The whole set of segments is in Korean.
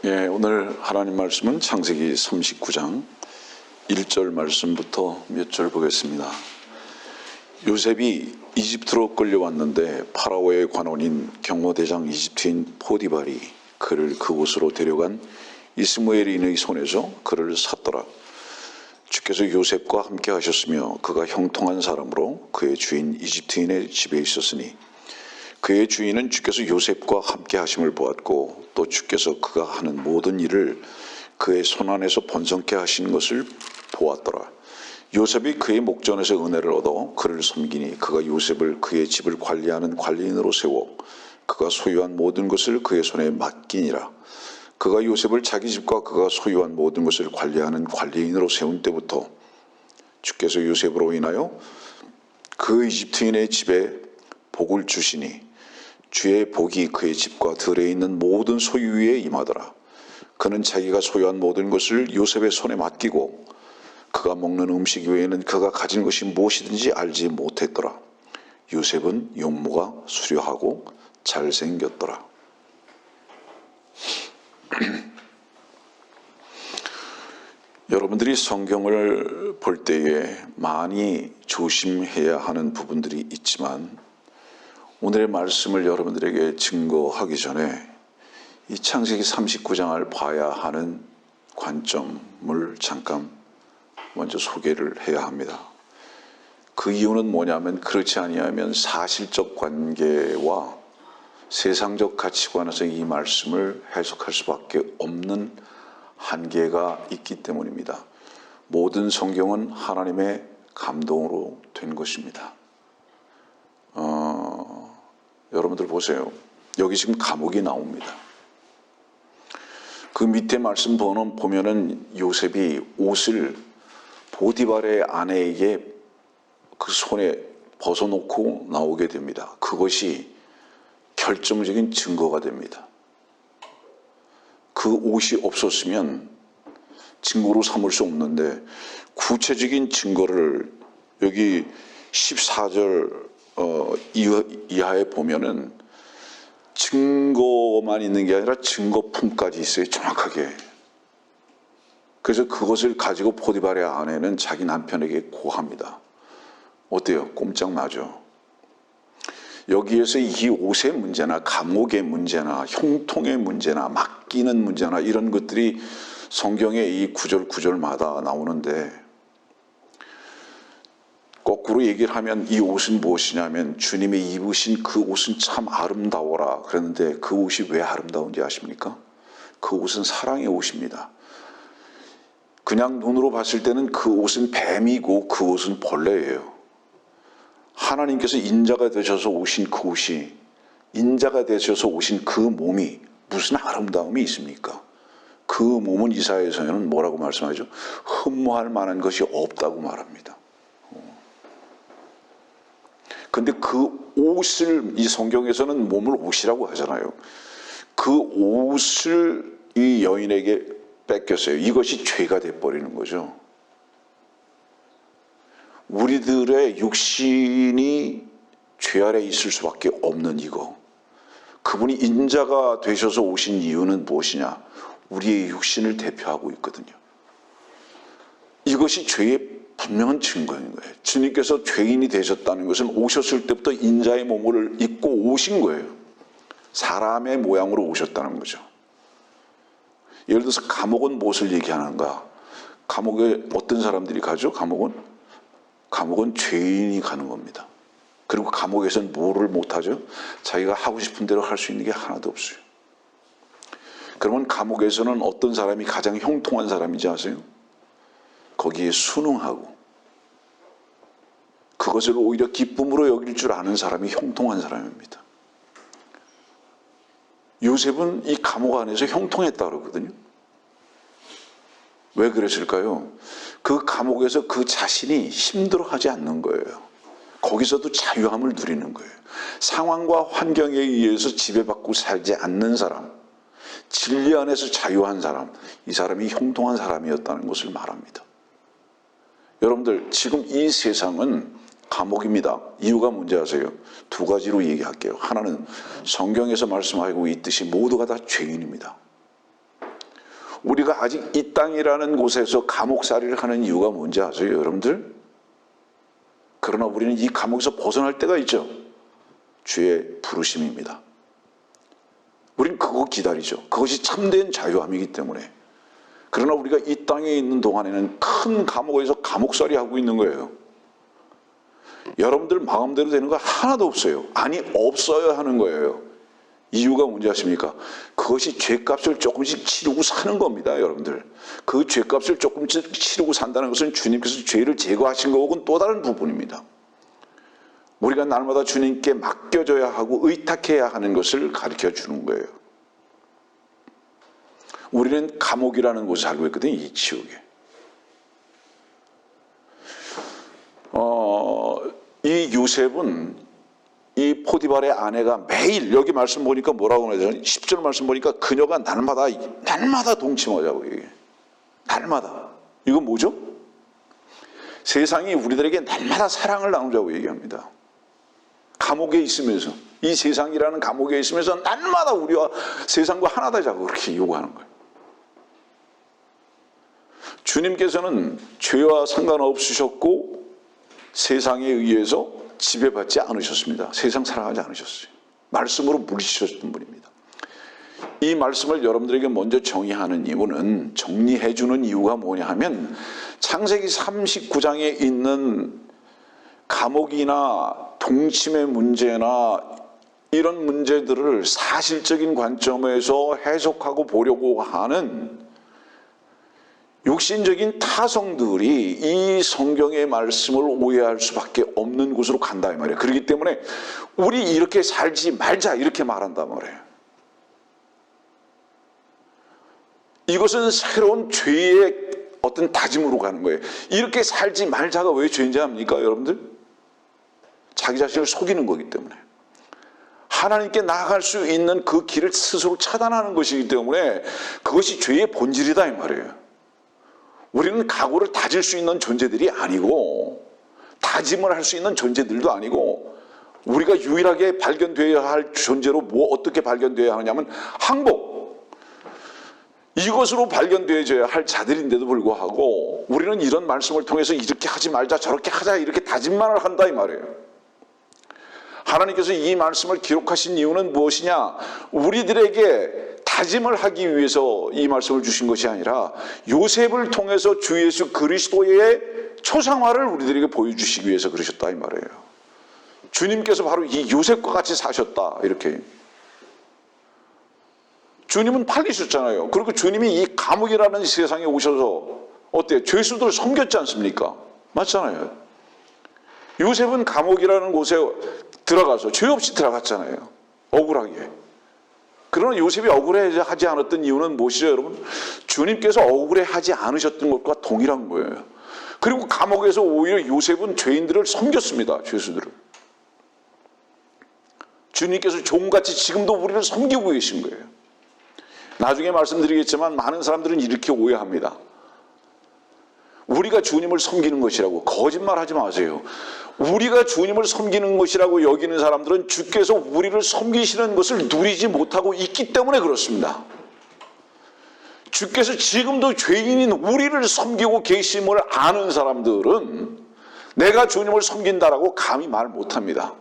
예, 오늘 하나님 말씀은 창세기 39장 1절 말씀부터 몇 절 보겠습니다. 요셉이 이집트로 끌려왔는데 파라오의 관원인 경호대장 이집트인 포디발이 그를 그곳으로 데려간 이스마엘인의 손에서 그를 샀더라. 주께서 요셉과 함께 하셨으며 그가 형통한 사람으로 그의 주인 이집트인의 집에 있었으니 그의 주인은 주께서 요셉과 함께 하심을 보았고 또 주께서 그가 하는 모든 일을 그의 손안에서 번성케 하신 것을 보았더라. 요셉이 그의 목전에서 은혜를 얻어 그를 섬기니 그가 요셉을 그의 집을 관리하는 관리인으로 세워 그가 소유한 모든 것을 그의 손에 맡기니라. 그가 요셉을 자기 집과 그가 소유한 모든 것을 관리하는 관리인으로 세운 때부터 주께서 요셉으로 인하여 그 이집트인의 집에 복을 주시니 주의 복이 그의 집과 들에 있는 모든 소유에 임하더라. 그는 자기가 소유한 모든 것을 요셉의 손에 맡기고 그가 먹는 음식 외에는 그가 가진 것이 무엇이든지 알지 못했더라. 요셉은 용모가 수려하고 잘생겼더라. 여러분들이 성경을 볼 때에 많이 조심해야 하는 부분들이 있지만 오늘의 말씀을 여러분들에게 증거하기 전에 이 창세기 39장을 봐야 하는 관점을 잠깐 먼저 소개를 해야 합니다. 그 이유는 뭐냐면 그렇지 아니하면 사실적 관계와 세상적 가치관에서 이 말씀을 해석할 수밖에 없는 한계가 있기 때문입니다. 모든 성경은 하나님의 감동으로 된 것입니다. 여러분들 보세요. 여기 지금 감옥이 나옵니다. 그 밑에 말씀 보면은 요셉이 옷을 보디발의 아내에게 그 손에 벗어놓고 나오게 됩니다. 그것이 결정적인 증거가 됩니다. 그 옷이 없었으면 증거로 삼을 수 없는데 구체적인 증거를 여기 14절 이하에 보면은 증거만 있는 게 아니라 증거품까지 있어요. 정확하게. 그래서 그것을 가지고 포디발의 아내는 자기 남편에게 고합니다. 어때요? 꼼짝마죠. 여기에서 이 옷의 문제나 감옥의 문제나 형통의 문제나 맡기는 문제나 이런 것들이 성경의 이 구절마다 나오는데 거꾸로 얘기를 하면 이 옷은 무엇이냐면 주님이 입으신 그 옷은 참 아름다워라 그랬는데 그 옷이 왜 아름다운지 아십니까? 그 옷은 사랑의 옷입니다. 그냥 눈으로 봤을 때는 그 옷은 뱀이고 그 옷은 벌레예요. 하나님께서 인자가 되셔서 오신 그 옷이 인자가 되셔서 오신 그 몸이 무슨 아름다움이 있습니까? 그 몸은 이사야에서는 뭐라고 말씀하죠? 흠모할 만한 것이 없다고 말합니다. 근데 그 옷을 이 성경에서는 몸을 옷이라고 하잖아요. 그 옷을 이 여인에게 뺏겼어요. 이것이 죄가 돼버리는 거죠. 우리들의 육신이 죄 아래 있을 수밖에 없는 이거. 그분이 인자가 되셔서 오신 이유는 무엇이냐? 우리의 육신을 대표하고 있거든요. 이것이 죄의 분명한 증거인 거예요. 주님께서 죄인이 되셨다는 것은 오셨을 때부터 인자의 몸을 입고 오신 거예요. 사람의 모양으로 오셨다는 거죠. 예를 들어서 감옥은 무엇을 얘기하는가? 감옥에 어떤 사람들이 가죠? 감옥은 죄인이 가는 겁니다. 그리고 감옥에서는 뭐를 못하죠? 자기가 하고 싶은 대로 할 수 있는 게 하나도 없어요. 그러면 감옥에서는 어떤 사람이 가장 형통한 사람인지 아세요? 거기에 순응하고 그것을 오히려 기쁨으로 여길 줄 아는 사람이 형통한 사람입니다. 요셉은 이 감옥 안에서 형통했다 그러거든요. 왜 그랬을까요? 그 감옥에서 그 자신이 힘들어하지 않는 거예요. 거기서도 자유함을 누리는 거예요. 상황과 환경에 의해서 지배받고 살지 않는 사람, 진리 안에서 자유한 사람, 이 사람이 형통한 사람이었다는 것을 말합니다. 여러분들 지금 이 세상은 감옥입니다. 이유가 뭔지 아세요? 두 가지로 얘기할게요. 하나는 성경에서 말씀하고 있듯이 모두가 다 죄인입니다. 우리가 아직 이 땅이라는 곳에서 감옥살이를 하는 이유가 뭔지 아세요, 여러분들? 그러나 우리는 이 감옥에서 벗어날 때가 있죠. 주의 부르심입니다. 우리는 그거 기다리죠. 그것이 참된 자유함이기 때문에. 그러나 우리가 이 땅에 있는 동안에는 큰 감옥에서 감옥살이 하고 있는 거예요. 여러분들 마음대로 되는 거 하나도 없어요. 아니, 없어야 하는 거예요. 이유가 뭔지 아십니까? 그것이 죄값을 조금씩 치르고 사는 겁니다, 여러분들. 그 죄값을 조금씩 치르고 산다는 것은 주님께서 죄를 제거하신 거하고는 또 다른 부분입니다. 우리가 날마다 주님께 맡겨져야 하고 의탁해야 하는 것을 가르쳐 주는 거예요. 우리는 감옥이라는 곳에 살고 있거든요, 이 지옥에. 이 요셉은 이 포디발의 아내가 매일, 여기 말씀 보니까 뭐라고 하죠? 10절 말씀 보니까 그녀가 날마다 동침하자고 얘기해요. 날마다. 이건 뭐죠? 세상이 우리들에게 날마다 사랑을 나누자고 얘기합니다. 감옥에 있으면서, 이 세상이라는 감옥에 있으면서 날마다 우리와 세상과 하나 되자고 그렇게 요구하는 거예요. 주님께서는 죄와 상관없으셨고 세상에 의해서 지배받지 않으셨습니다. 세상 사랑하지 않으셨어요. 말씀으로 물리치셨던 분입니다. 이 말씀을 여러분들에게 먼저 정의하는 이유는, 정리해 주는 이유가 뭐냐 하면, 창세기 39장에 있는 감옥이나 동침의 문제나 이런 문제들을 사실적인 관점에서 해석하고 보려고 하는 육신적인 타성들이 이 성경의 말씀을 오해할 수밖에 없는 곳으로 간다 이 말이에요. 그렇기 때문에 우리 이렇게 살지 말자 이렇게 말한단 말이에요. 이것은 새로운 죄의 어떤 다짐으로 가는 거예요. 이렇게 살지 말자가 왜 죄인지 압니까, 여러분들? 자기 자신을 속이는 거기 때문에. 하나님께 나아갈 수 있는 그 길을 스스로 차단하는 것이기 때문에 그것이 죄의 본질이다 이 말이에요. 우리는 각오를 다질 수 있는 존재들이 아니고, 다짐을 할 수 있는 존재들도 아니고, 우리가 유일하게 발견되어야 할 존재로 어떻게 발견되어야 하느냐면 항복, 이것으로 발견되어야 할 자들인데도 불구하고 우리는 이런 말씀을 통해서 이렇게 하지 말자 저렇게 하자 이렇게 다짐만을 한다 이 말이에요. 하나님께서 이 말씀을 기록하신 이유는 무엇이냐? 우리들에게 다짐을 하기 위해서 이 말씀을 주신 것이 아니라 요셉을 통해서 주 예수 그리스도의 초상화를 우리들에게 보여주시기 위해서 그러셨다 이 말이에요. 주님께서 바로 이 요셉과 같이 사셨다 이렇게. 주님은 팔리셨잖아요. 그리고 주님이 이 감옥이라는 세상에 오셔서 어때요? 죄수들을 섬겼지 않습니까? 맞잖아요. 요셉은 감옥이라는 곳에 들어가서 죄 없이 들어갔잖아요. 억울하게. 그러나 요셉이 억울해하지 않았던 이유는 무엇이죠, 여러분? 주님께서 억울해하지 않으셨던 것과 동일한 거예요. 그리고 감옥에서 오히려 요셉은 죄인들을 섬겼습니다. 죄수들을. 주님께서 종같이 지금도 우리를 섬기고 계신 거예요. 나중에 말씀드리겠지만 많은 사람들은 이렇게 오해합니다. 우리가 주님을 섬기는 것이라고. 거짓말하지 마세요. 우리가 주님을 섬기는 것이라고 여기는 사람들은 주께서 우리를 섬기시는 것을 누리지 못하고 있기 때문에 그렇습니다. 주께서 지금도 죄인인 우리를 섬기고 계심을 아는 사람들은 내가 주님을 섬긴다라고 감히 말 못합니다.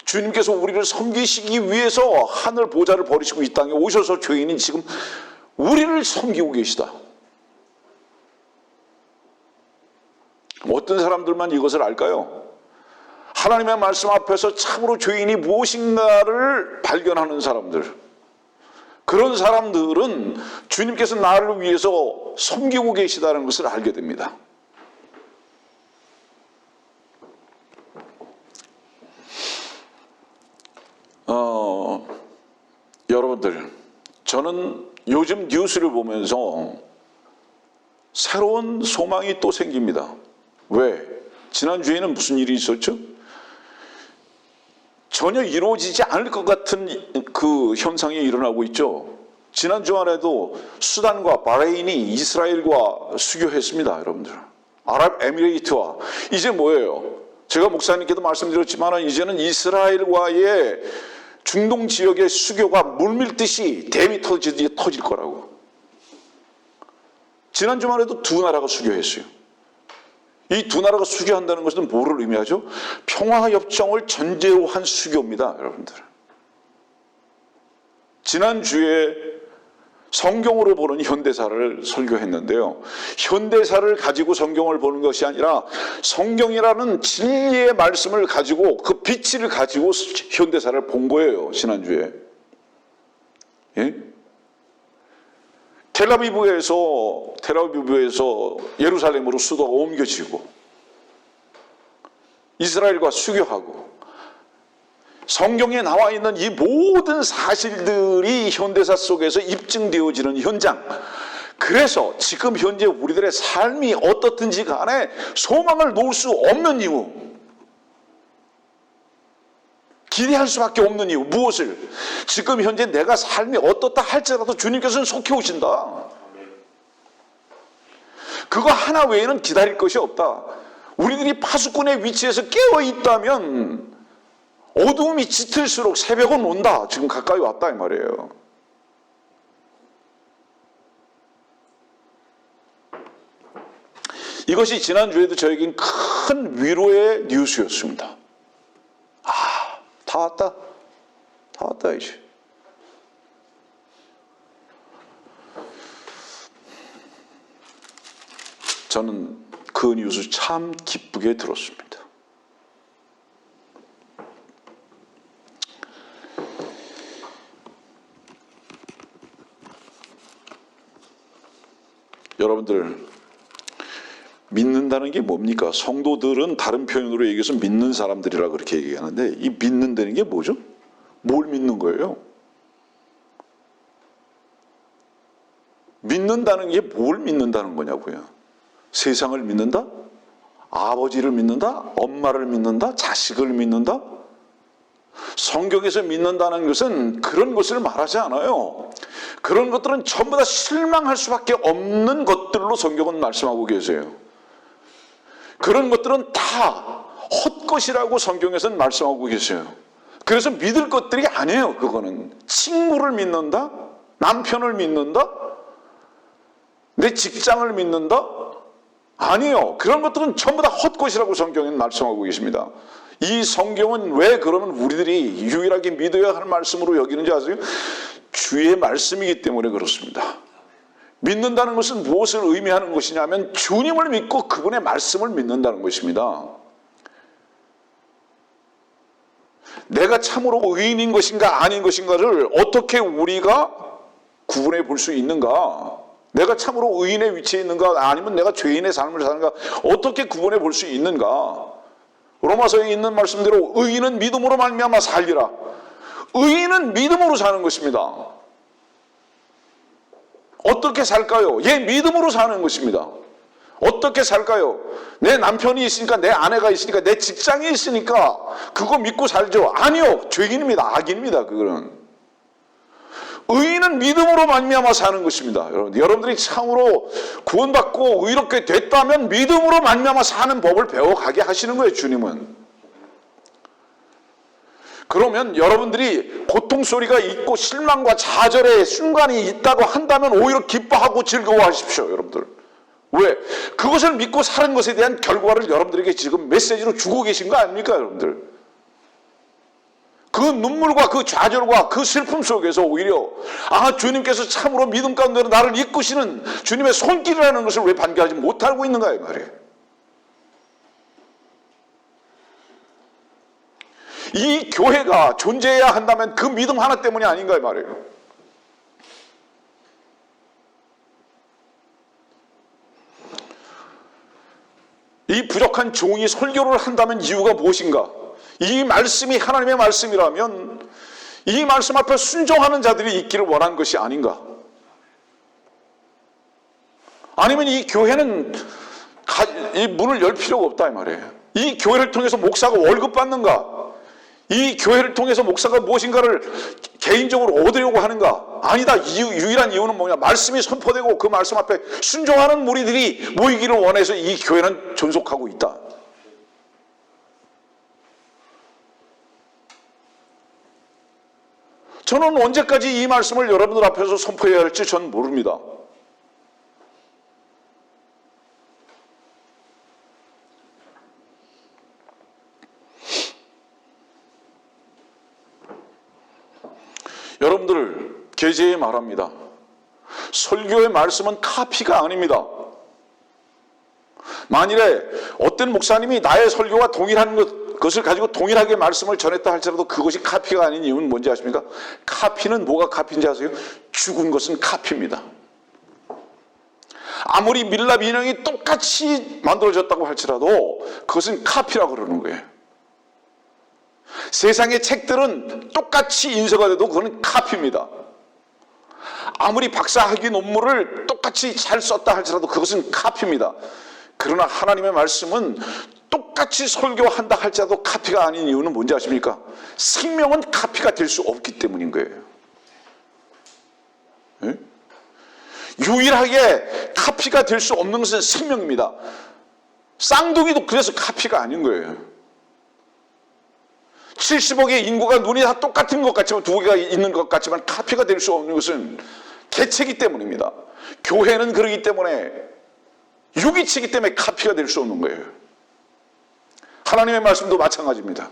주님께서 우리를 섬기시기 위해서 하늘 보좌를 버리시고 이 땅에 오셔서 죄인인 지금 우리를 섬기고 계시다. 어떤 사람들만 이것을 알까요? 하나님의 말씀 앞에서 참으로 죄인이 무엇인가를 발견하는 사람들. 그런 사람들은 주님께서 나를 위해서 섬기고 계시다는 것을 알게 됩니다. 여러분들, 저는 요즘 뉴스를 보면서 새로운 소망이 또 생깁니다. 왜? 지난주에는 무슨 일이 있었죠? 전혀 이루어지지 않을 것 같은 그 현상이 일어나고 있죠. 지난 주말에도 수단과 바레인이 이스라엘과 수교했습니다, 여러분들. 아랍에미레이트와. 이제 뭐예요? 제가 목사님께도 말씀드렸지만 이제는 이스라엘과의 중동 지역의 수교가 물밀듯이 댐이 터질 거라고. 지난주만 해도 두 나라가 수교했어요. 이 두 나라가 수교한다는 것은 뭐를 의미하죠? 평화협정을 전제로 한 수교입니다, 여러분들. 지난주에 성경으로 보는 현대사를 설교했는데요. 현대사를 가지고 성경을 보는 것이 아니라 성경이라는 진리의 말씀을 가지고 그 빛을 가지고 현대사를 본 거예요, 지난주에. 예? 텔아비브에서 예루살렘으로 수도가 옮겨지고 이스라엘과 수교하고 성경에 나와 있는 이 모든 사실들이 현대사 속에서 입증되어지는 현장. 그래서 지금 현재 우리들의 삶이 어떻든지 간에 소망을 놓을 수 없는 이유, 기대할 수밖에 없는 이유, 무엇을? 지금 현재 내가 삶이 어떻다 할지라도 주님께서는 속해 오신다. 그거 하나 외에는 기다릴 것이 없다. 우리들이 파수꾼의 위치에서 깨어 있다면 어두움이 짙을수록 새벽은 온다. 지금 가까이 왔다 이 말이에요. 이것이 지난주에도 저에겐 큰 위로의 뉴스였습니다. 다 왔다. 다 왔다 이제. 저는 그 뉴스 참 기쁘게 들었습니다. 여러분들, 믿는다는 게 뭡니까? 성도들은 다른 표현으로 얘기해서 믿는 사람들이라 그렇게 얘기하는데, 이 믿는다는 게 뭐죠? 뭘 믿는 거예요? 믿는다는 게 뭘 믿는다는 거냐고요? 세상을 믿는다? 아버지를 믿는다? 엄마를 믿는다? 자식을 믿는다? 성경에서 믿는다는 것은 그런 것을 말하지 않아요. 그런 것들은 전부 다 실망할 수밖에 없는 것들로 성경은 말씀하고 계세요. 그런 것들은 다 헛것이라고 성경에서는 말씀하고 계세요. 그래서 믿을 것들이 아니에요. 그거는 친구를 믿는다? 남편을 믿는다? 내 직장을 믿는다? 아니에요. 그런 것들은 전부 다 헛것이라고 성경에는 말씀하고 계십니다. 이 성경은 왜 그러면 우리들이 유일하게 믿어야 할 말씀으로 여기는지 아세요? 주의 말씀이기 때문에 그렇습니다. 믿는다는 것은 무엇을 의미하는 것이냐면 주님을 믿고 그분의 말씀을 믿는다는 것입니다. 내가 참으로 의인인 것인가 아닌 것인가를 어떻게 우리가 구분해 볼 수 있는가? 내가 참으로 의인의 위치에 있는가 아니면 내가 죄인의 삶을 사는가 어떻게 구분해 볼 수 있는가? 로마서에 있는 말씀대로 의인은 믿음으로 말미암아 살리라. 의인은 믿음으로 사는 것입니다. 어떻게 살까요? 믿음으로 사는 것입니다. 어떻게 살까요? 내 남편이 있으니까, 내 아내가 있으니까, 내 직장이 있으니까 그거 믿고 살죠. 아니요. 죄인입니다. 악인입니다. 그거는. 의인은 믿음으로 말미암아 사는 것입니다. 여러분들이 참으로 구원받고 의롭게 됐다면 믿음으로 말미암아 사는 법을 배워가게 하시는 거예요. 주님은. 그러면 여러분들이 고통소리가 있고 실망과 좌절의 순간이 있다고 한다면 오히려 기뻐하고 즐거워하십시오. 여러분들. 왜? 그것을 믿고 사는 것에 대한 결과를 여러분들에게 지금 메시지로 주고 계신 거 아닙니까? 여러분들. 그 눈물과 그 좌절과 그 슬픔 속에서 오히려 주님께서 참으로 믿음 가운데로 나를 이끄시는 주님의 손길이라는 것을 왜 반겨하지 못하고 있는가 이 말이에요. 이 교회가 존재해야 한다면 그 믿음 하나 때문이 아닌가 이 말이에요. 이 부족한 종이 설교를 한다면 이유가 무엇인가? 이 말씀이 하나님의 말씀이라면 이 말씀 앞에 순종하는 자들이 있기를 원한 것이 아닌가? 아니면 이 교회는 이 문을 열 필요가 없다 이 말이에요. 이 교회를 통해서 목사가 월급 받는가? 이 교회를 통해서 목사가 무엇인가를 개인적으로 얻으려고 하는가? 아니다. 유일한 이유는 뭐냐? 말씀이 선포되고 그 말씀 앞에 순종하는 무리들이 모이기를 원해서 이 교회는 존속하고 있다. 저는 언제까지 이 말씀을 여러분들 앞에서 선포해야 할지 저는 모릅니다. 계제에 말합니다. 설교의 말씀은 카피가 아닙니다. 만일에 어떤 목사님이 나의 설교와 동일한 것을 가지고 동일하게 말씀을 전했다 할지라도 그것이 카피가 아닌 이유는 뭔지 아십니까? 카피는 뭐가 카피인지 아세요? 죽은 것은 카피입니다. 아무리 밀랍 인형이 똑같이 만들어졌다고 할지라도 그것은 카피라고 그러는 거예요. 세상의 책들은 똑같이 인쇄가 돼도 그거는 카피입니다. 아무리 박사학위 논문을 똑같이 잘 썼다 할지라도 그것은 카피입니다. 그러나 하나님의 말씀은 똑같이 설교한다 할지라도 카피가 아닌 이유는 뭔지 아십니까? 생명은 카피가 될 수 없기 때문인 거예요. 네? 유일하게 카피가 될 수 없는 것은 생명입니다. 쌍둥이도 그래서 카피가 아닌 거예요. 70억의 인구가 눈이 다 똑같은 것 같지만 두 개가 있는 것 같지만 카피가 될 수 없는 것은 개체이기 때문입니다. 교회는 그러기 때문에 유기체이기 때문에 카피가 될 수 없는 거예요. 하나님의 말씀도 마찬가지입니다.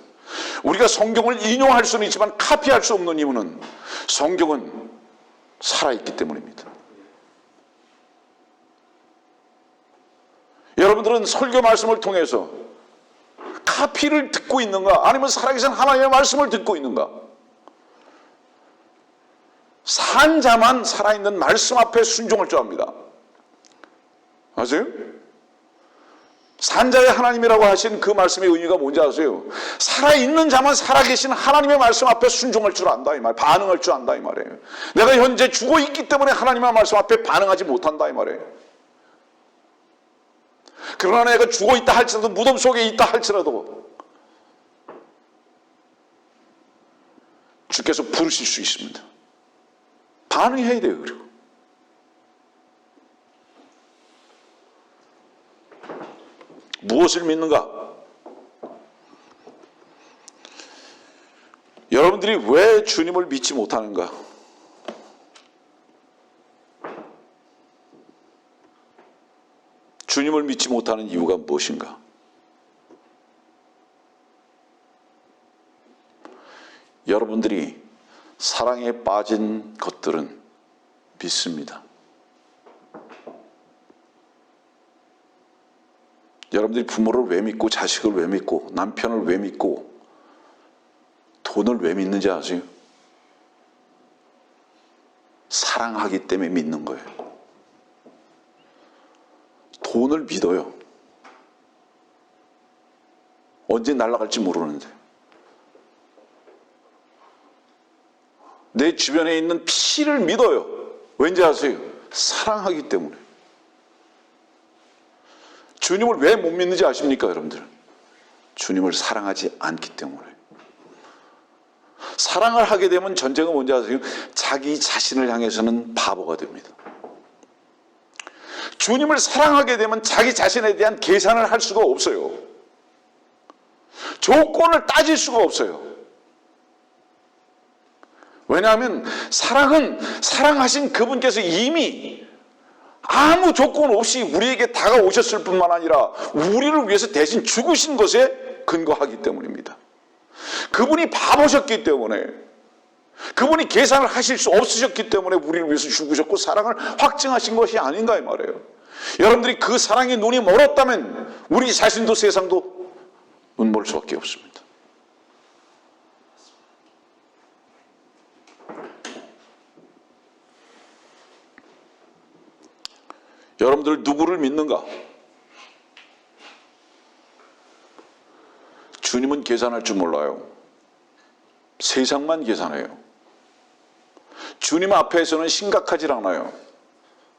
우리가 성경을 인용할 수는 있지만 카피할 수 없는 이유는 성경은 살아있기 때문입니다. 여러분들은 설교 말씀을 통해서 카피를 듣고 있는가? 아니면 살아계신 하나님의 말씀을 듣고 있는가? 산 자만 살아있는 말씀 앞에 순종할 줄 압니다. 아세요? 산자의 하나님이라고 하신 그 말씀의 의미가 뭔지 아세요? 살아있는 자만 살아계신 하나님의 말씀 앞에 순종할 줄 안다 이 말, 반응할 줄 안다 이 말이에요. 내가 현재 죽어 있기 때문에 하나님의 말씀 앞에 반응하지 못한다 이 말이에요. 그러나 내가 죽어 있다 할지라도, 무덤 속에 있다 할지라도 주께서 부르실 수 있습니다. 반응해야 돼요. 그리고 무엇을 믿는가? 여러분들이 왜 주님을 믿지 못하는가? 주님을 믿지 못하는 이유가 무엇인가? 여러분들이 사랑에 빠진 것들은 믿습니다. 여러분들이 부모를 왜 믿고 자식을 왜 믿고 남편을 왜 믿고 돈을 왜 믿는지 아세요? 사랑하기 때문에 믿는 거예요. 돈을 믿어요. 언제 날아갈지 모르는데. 내 주변에 있는 피를 믿어요. 왠지 아세요? 사랑하기 때문에. 주님을 왜 못 믿는지 아십니까, 여러분들? 주님을 사랑하지 않기 때문에. 사랑을 하게 되면 전쟁은 뭔지 아세요? 자기 자신을 향해서는 바보가 됩니다. 주님을 사랑하게 되면 자기 자신에 대한 계산을 할 수가 없어요. 조건을 따질 수가 없어요. 왜냐하면 사랑은 사랑하신 그분께서 이미 아무 조건 없이 우리에게 다가오셨을 뿐만 아니라 우리를 위해서 대신 죽으신 것에 근거하기 때문입니다. 그분이 바보셨기 때문에, 그분이 계산을 하실 수 없으셨기 때문에 우리를 위해서 죽으셨고 사랑을 확증하신 것이 아닌가 이 말이에요. 여러분들이 그 사랑의 눈이 멀었다면 우리 자신도 세상도 눈멀 수밖에 없습니다. 여러분들 누구를 믿는가? 주님은 계산할 줄 몰라요. 세상만 계산해요. 주님 앞에서는 심각하지 않아요.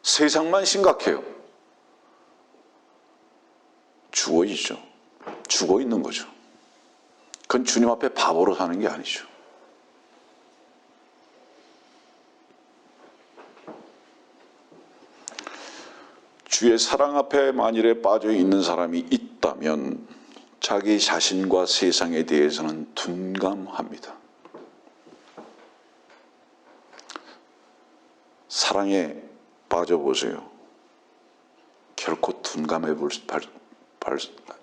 세상만 심각해요. 죽어 있죠. 죽어 있는 거죠. 그건 주님 앞에 바보로 사는 게 아니죠. 주의 사랑 앞에 만일에 빠져 있는 사람이 있다면 자기 자신과 세상에 대해서는 둔감합니다. 사랑에 빠져보세요. 결코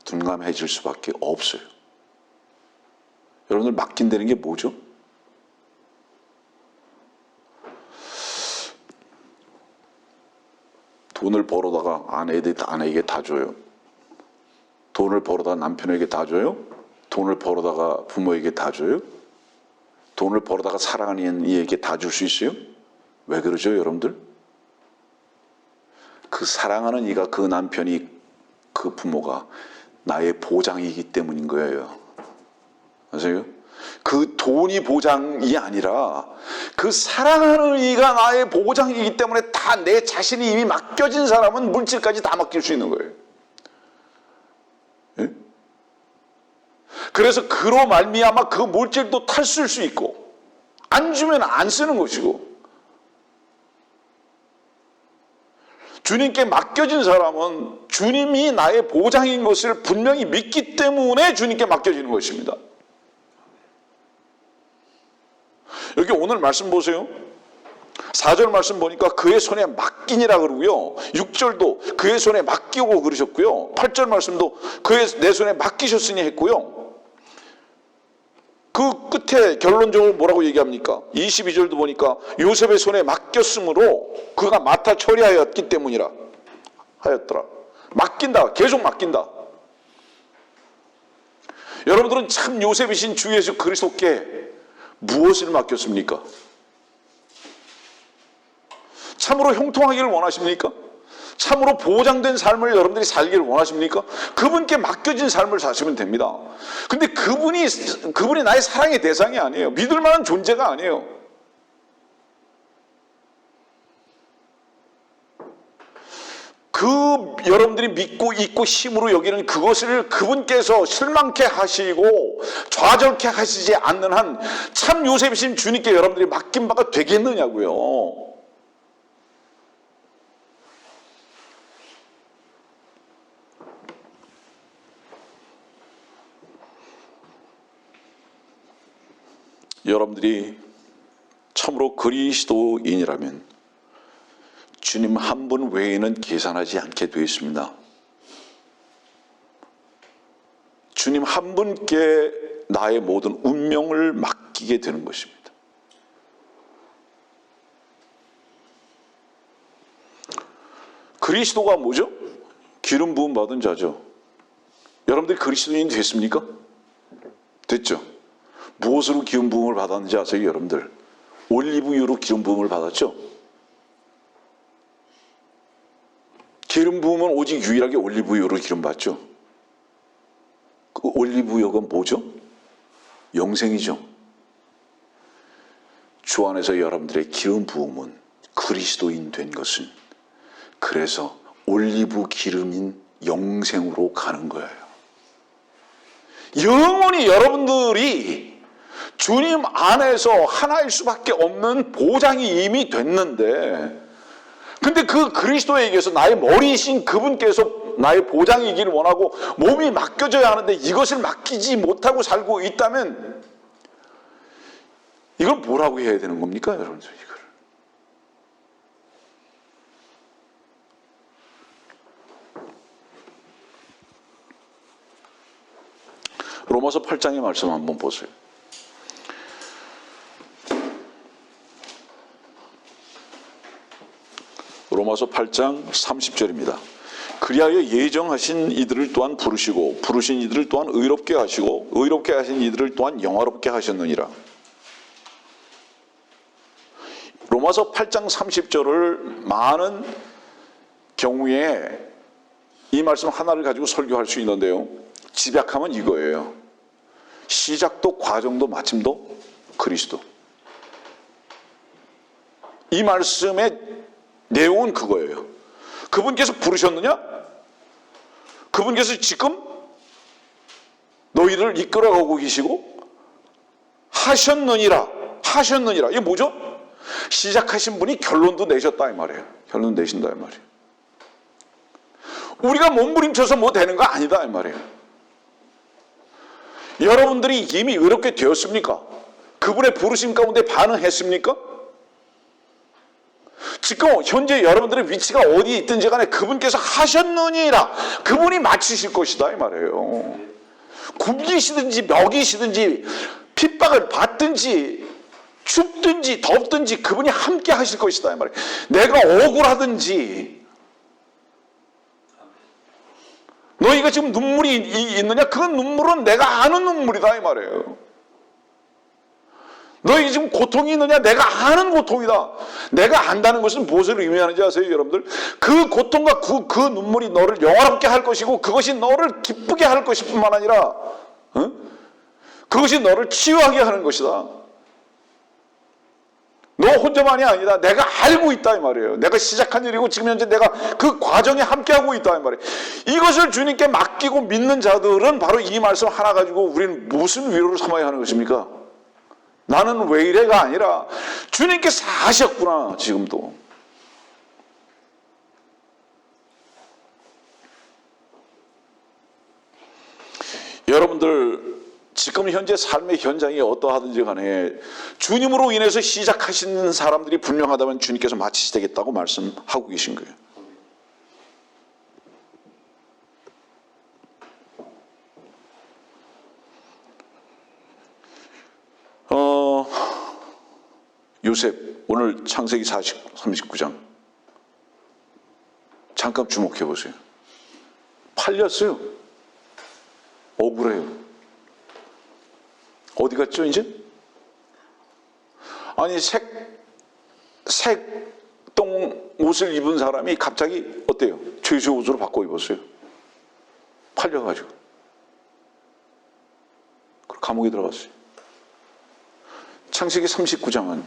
둔감해질 수밖에 없어요. 여러분들 맡긴다는 게 뭐죠? 돈을 벌어다가 아내에게 다 줘요? 돈을 벌어다가 남편에게 다 줘요? 돈을 벌어다가 부모에게 다 줘요? 돈을 벌어다가 사랑하는 이에게 다 줄 수 있어요? 왜 그러죠, 여러분들? 그 사랑하는 이가, 그 남편이, 그 부모가 나의 보장이기 때문인 거예요. 아세요? 그 돈이 보장이 아니라 그 사랑하는 이가 나의 보장이기 때문에 다 내 자신이 이미 맡겨진 사람은 물질까지 다 맡길 수 있는 거예요. 예? 그래서 그로 말미암아 그 물질도 탈쓸 수 있고, 안 주면 안 쓰는 것이고, 주님께 맡겨진 사람은 주님이 나의 보장인 것을 분명히 믿기 때문에 주님께 맡겨지는 것입니다. 여기 오늘 말씀 보세요. 4절 말씀 보니까 그의 손에 맡기니라 그러고요. 6절도 그의 손에 맡기고 그러셨고요. 8절 말씀도 내 손에 맡기셨으니 했고요. 그 끝에 결론적으로 뭐라고 얘기합니까? 22절도 보니까 요셉의 손에 맡겼으므로 그가 맡아 처리하였기 때문이라 하였더라. 맡긴다. 계속 맡긴다. 여러분들은 참 요셉이신 주 예수 그리스도께 무엇을 맡겼습니까? 참으로 형통하기를 원하십니까? 참으로 보장된 삶을 여러분들이 살기를 원하십니까? 그분께 맡겨진 삶을 사시면 됩니다. 근데 그분이 나의 사랑의 대상이 아니에요. 믿을 만한 존재가 아니에요. 여러분들이 믿고 있고 힘으로 여기는 그것을 그분께서 실망케 하시고 좌절케 하시지 않는 한 참 요셉이신 주님께 여러분들이 맡긴 바가 되겠느냐고요. 여러분들이 참으로 그리스도인이라면 주님 한 분 외에는 계산하지 않게 되어 있습니다. 주님 한 분께 나의 모든 운명을 맡기게 되는 것입니다. 그리스도가 뭐죠? 기름 부음 받은 자죠. 여러분들이 그리스도인이 됐습니까? 됐죠? 무엇으로 기름 부음을 받았는지 아세요, 여러분들? 올리브유로 기름 부음을 받았죠? 기름 부음은 오직 유일하게 올리브유로 기름 받죠. 그 올리브유가 뭐죠? 영생이죠. 주 안에서 여러분들의 기름 부음은 그리스도인 된 것은 그래서 올리브 기름인 영생으로 가는 거예요. 영원히 여러분들이 주님 안에서 하나일 수밖에 없는 보장이 이미 됐는데, 근데 그 그리스도에게서 나의 머리이신 그분께서 나의 보장이기를 원하고 몸이 맡겨져야 하는데 이것을 맡기지 못하고 살고 있다면 이걸 뭐라고 해야 되는 겁니까, 여러분들? 이걸 로마서 8장의 말씀 한번 보세요. 로마서 8장 30절입니다. 그리하여 예정하신 이들을 또한 부르시고 부르신 이들을 또한 의롭게 하시고 의롭게 하신 이들을 또한 영화롭게 하셨느니라. 로마서 8장 30절을 많은 경우에 이 말씀 하나를 가지고 설교할 수 있는데요. 집약하면 이거예요. 시작도 과정도 마침도 그리스도. 이 말씀의 내용은 그거예요. 그분께서 부르셨느냐? 그분께서 지금 너희를 이끌어가고 계시고 하셨느니라. 이게 뭐죠? 시작하신 분이 결론도 내셨다 이 말이에요. 결론 내신다 이 말이에요. 우리가 몸부림쳐서 뭐 되는 거 아니다 이 말이에요. 여러분들이 이미 의롭게 되었습니까? 그분의 부르심 가운데 반응했습니까? 지금 현재 여러분들의 위치가 어디에 있든지 간에 그분께서 하셨느니라. 그분이 마치실 것이다 이 말이에요. 굶기시든지 먹이시든지 핍박을 받든지 춥든지 덥든지 그분이 함께 하실 것이다 이 말이에요. 내가 억울하든지 너희가 지금 눈물이 있느냐? 그 눈물은 내가 아는 눈물이다 이 말이에요. 너희 지금 고통이 있느냐? 내가 아는 고통이다. 내가 안다는 것은 무엇을 의미하는지 아세요, 여러분들? 그 고통과 그 눈물이 너를 영화롭게 할 것이고 그것이 너를 기쁘게 할 것일 뿐만 아니라 그것이 너를 치유하게 하는 것이다. 너 혼자만이 아니다. 내가 알고 있다 이 말이에요. 내가 시작한 일이고 지금 현재 내가 그 과정에 함께하고 있다 이 말이에요. 이것을 주님께 맡기고 믿는 자들은 바로 이 말씀 하나 가지고 우리는 무슨 위로를 삼아야 하는 것입니까? 나는 왜 이래가 아니라 주님께서 하셨구나 지금도. 여러분들 지금 현재 삶의 현장이 어떠하든지 간에 주님으로 인해서 시작하시는 사람들이 분명하다면 주님께서 마치시되겠다고 말씀하고 계신 거예요. 요셉 오늘 창세기 39장 잠깐 주목해 보세요. 팔렸어요. 억울해요. 어디 갔죠 이제? 아니 색동 옷을 입은 사람이 갑자기 어때요? 죄수 옷으로 바꿔 입었어요. 팔려가지고 감옥에 들어갔어요. 창세기 39장은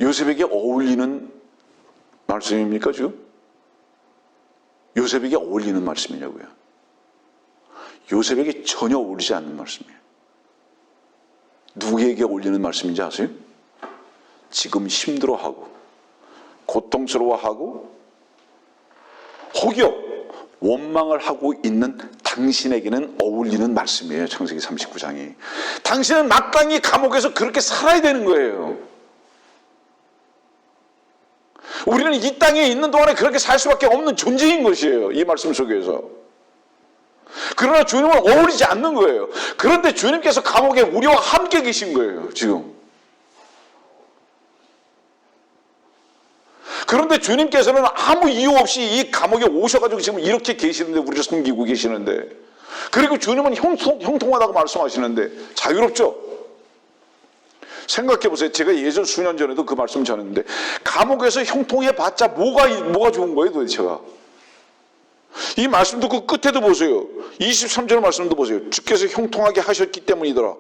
요셉에게 어울리는 말씀입니까 지금? 요셉에게 어울리는 말씀이냐고요? 요셉에게 전혀 어울리지 않는 말씀이에요. 누구에게 어울리는 말씀인지 아세요? 지금 힘들어하고 고통스러워하고 혹여 원망을 하고 있는 당신에게는 어울리는 말씀이에요. 창세기 39장이. 당신은 마땅히 감옥에서 그렇게 살아야 되는 거예요. 우리는 이 땅에 있는 동안에 그렇게 살 수밖에 없는 존재인 것이에요. 이 말씀 속에서. 그러나 주님은 어울리지 않는 거예요. 그런데 주님께서 감옥에 우리와 함께 계신 거예요. 지금. 그런데 주님께서는 아무 이유 없이 이 감옥에 오셔가지고 지금 이렇게 계시는데 우리를 섬기고 계시는데 그리고 주님은 형통하다고 말씀하시는데 자유롭죠? 생각해 보세요. 제가 예전 수년 전에도 그 말씀 전했는데 감옥에서 형통해봤자 뭐가 좋은 거예요 도대체가. 이 말씀 듣고 끝에도 보세요. 23절 말씀도 보세요. 주께서 형통하게 하셨기 때문이더라.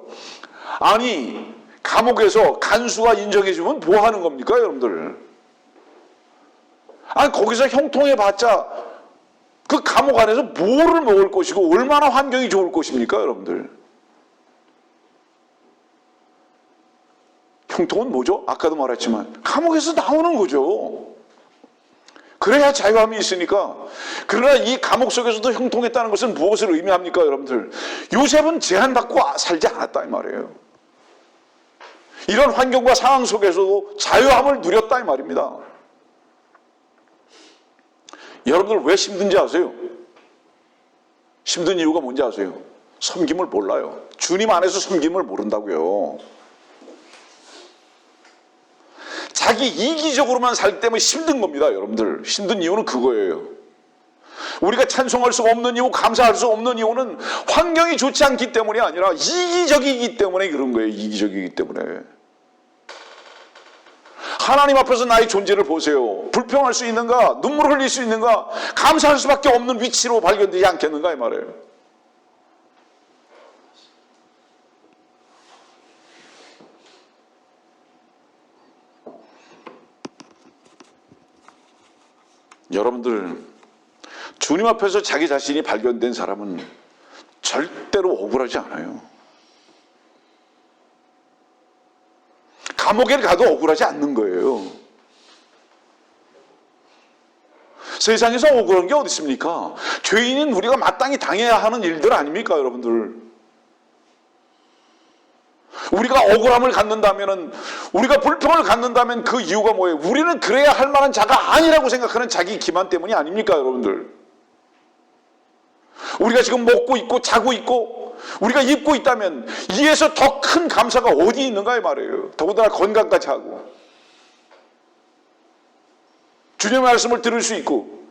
아니 감옥에서 간수가 인정해주면 뭐 하는 겁니까 여러분들? 아니 거기서 형통해봤자 그 감옥 안에서 뭐를 먹을 것이고 얼마나 환경이 좋을 것입니까 여러분들? 형통은 뭐죠? 아까도 말했지만 감옥에서 나오는 거죠. 그래야 자유함이 있으니까. 그러나 이 감옥 속에서도 형통했다는 것은 무엇을 의미합니까 여러분들? 요셉은 제한받고 살지 않았다 이 말이에요. 이런 환경과 상황 속에서도 자유함을 누렸다 이 말입니다. 여러분들 왜 힘든지 아세요? 힘든 이유가 뭔지 아세요? 섬김을 몰라요. 주님 안에서 섬김을 모른다고요. 자기 이기적으로만 살기 때문에 힘든 겁니다 여러분들. 힘든 이유는 그거예요. 우리가 찬송할 수 없는 이유, 감사할 수 없는 이유는 환경이 좋지 않기 때문이 아니라 이기적이기 때문에 그런 거예요. 이기적이기 때문에. 하나님 앞에서 나의 존재를 보세요. 불평할 수 있는가? 눈물을 흘릴 수 있는가? 감사할 수밖에 없는 위치로 발견되지 않겠는가 이 말이에요. 여러분들 주님 앞에서 자기 자신이 발견된 사람은 절대로 억울하지 않아요. 감옥에 가도 억울하지 않는 거예요. 세상에서 억울한 게 어디 있습니까? 죄인인 우리가 마땅히 당해야 하는 일들 아닙니까 여러분들? 우리가 억울함을 갖는다면, 우리가 불평을 갖는다면 그 이유가 뭐예요? 우리는 그래야 할 만한 자가 아니라고 생각하는 자기 기만 때문이 아닙니까 여러분들? 우리가 지금 먹고 있고 자고 있고 우리가 입고 있다면 이에서 더 큰 감사가 어디 있는가 이 말이에요. 더군다나 건강까지 하고 주님의 말씀을 들을 수 있고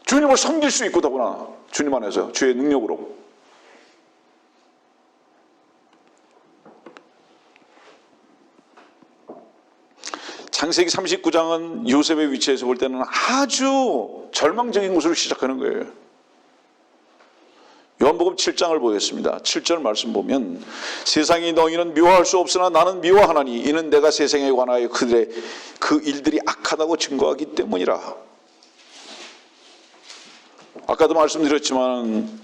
주님을 섬길 수 있고 더구나 주님 안에서 주의 능력으로. 창세기 39장은 요셉의 위치에서 볼 때는 아주 절망적인 곳으로 시작하는 거예요. 요한복음 7장을 보겠습니다. 7절 말씀 보면 세상이 너희는 미워할 수 없으나 나는 미워하나니 이는 내가 세상에 관하여 그들의 그 일들이 악하다고 증거하기 때문이라. 아까도 말씀드렸지만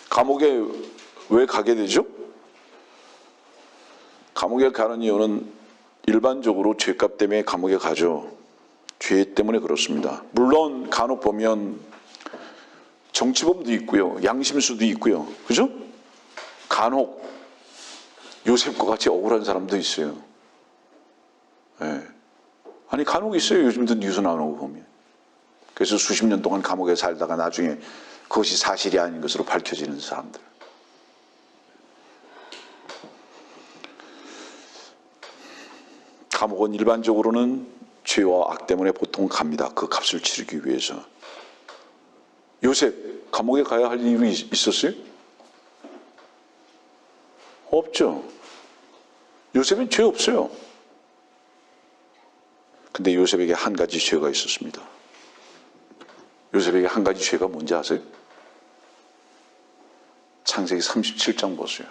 감옥에 왜 가게 되죠? 감옥에 가는 이유는 일반적으로 죄값 때문에 감옥에 가죠. 죄 때문에 그렇습니다. 물론 간혹 보면 정치범도 있고요. 양심수도 있고요. 그죠? 간혹 요셉과 같이 억울한 사람도 있어요. 네. 아니 간혹 있어요. 요즘도 뉴스 나오는 거 보면. 그래서 수십 년 동안 감옥에 살다가 나중에 그것이 사실이 아닌 것으로 밝혀지는 사람들. 감옥은 일반적으로는 죄와 악 때문에 보통 갑니다. 그 값을 치르기 위해서. 요셉 감옥에 가야 할 이유 있었어요? 없죠. 요셉은 죄 없어요. 근데 요셉에게 한 가지 죄가 있었습니다. 요셉에게 한 가지 죄가 뭔지 아세요? 창세기 37장 보세요.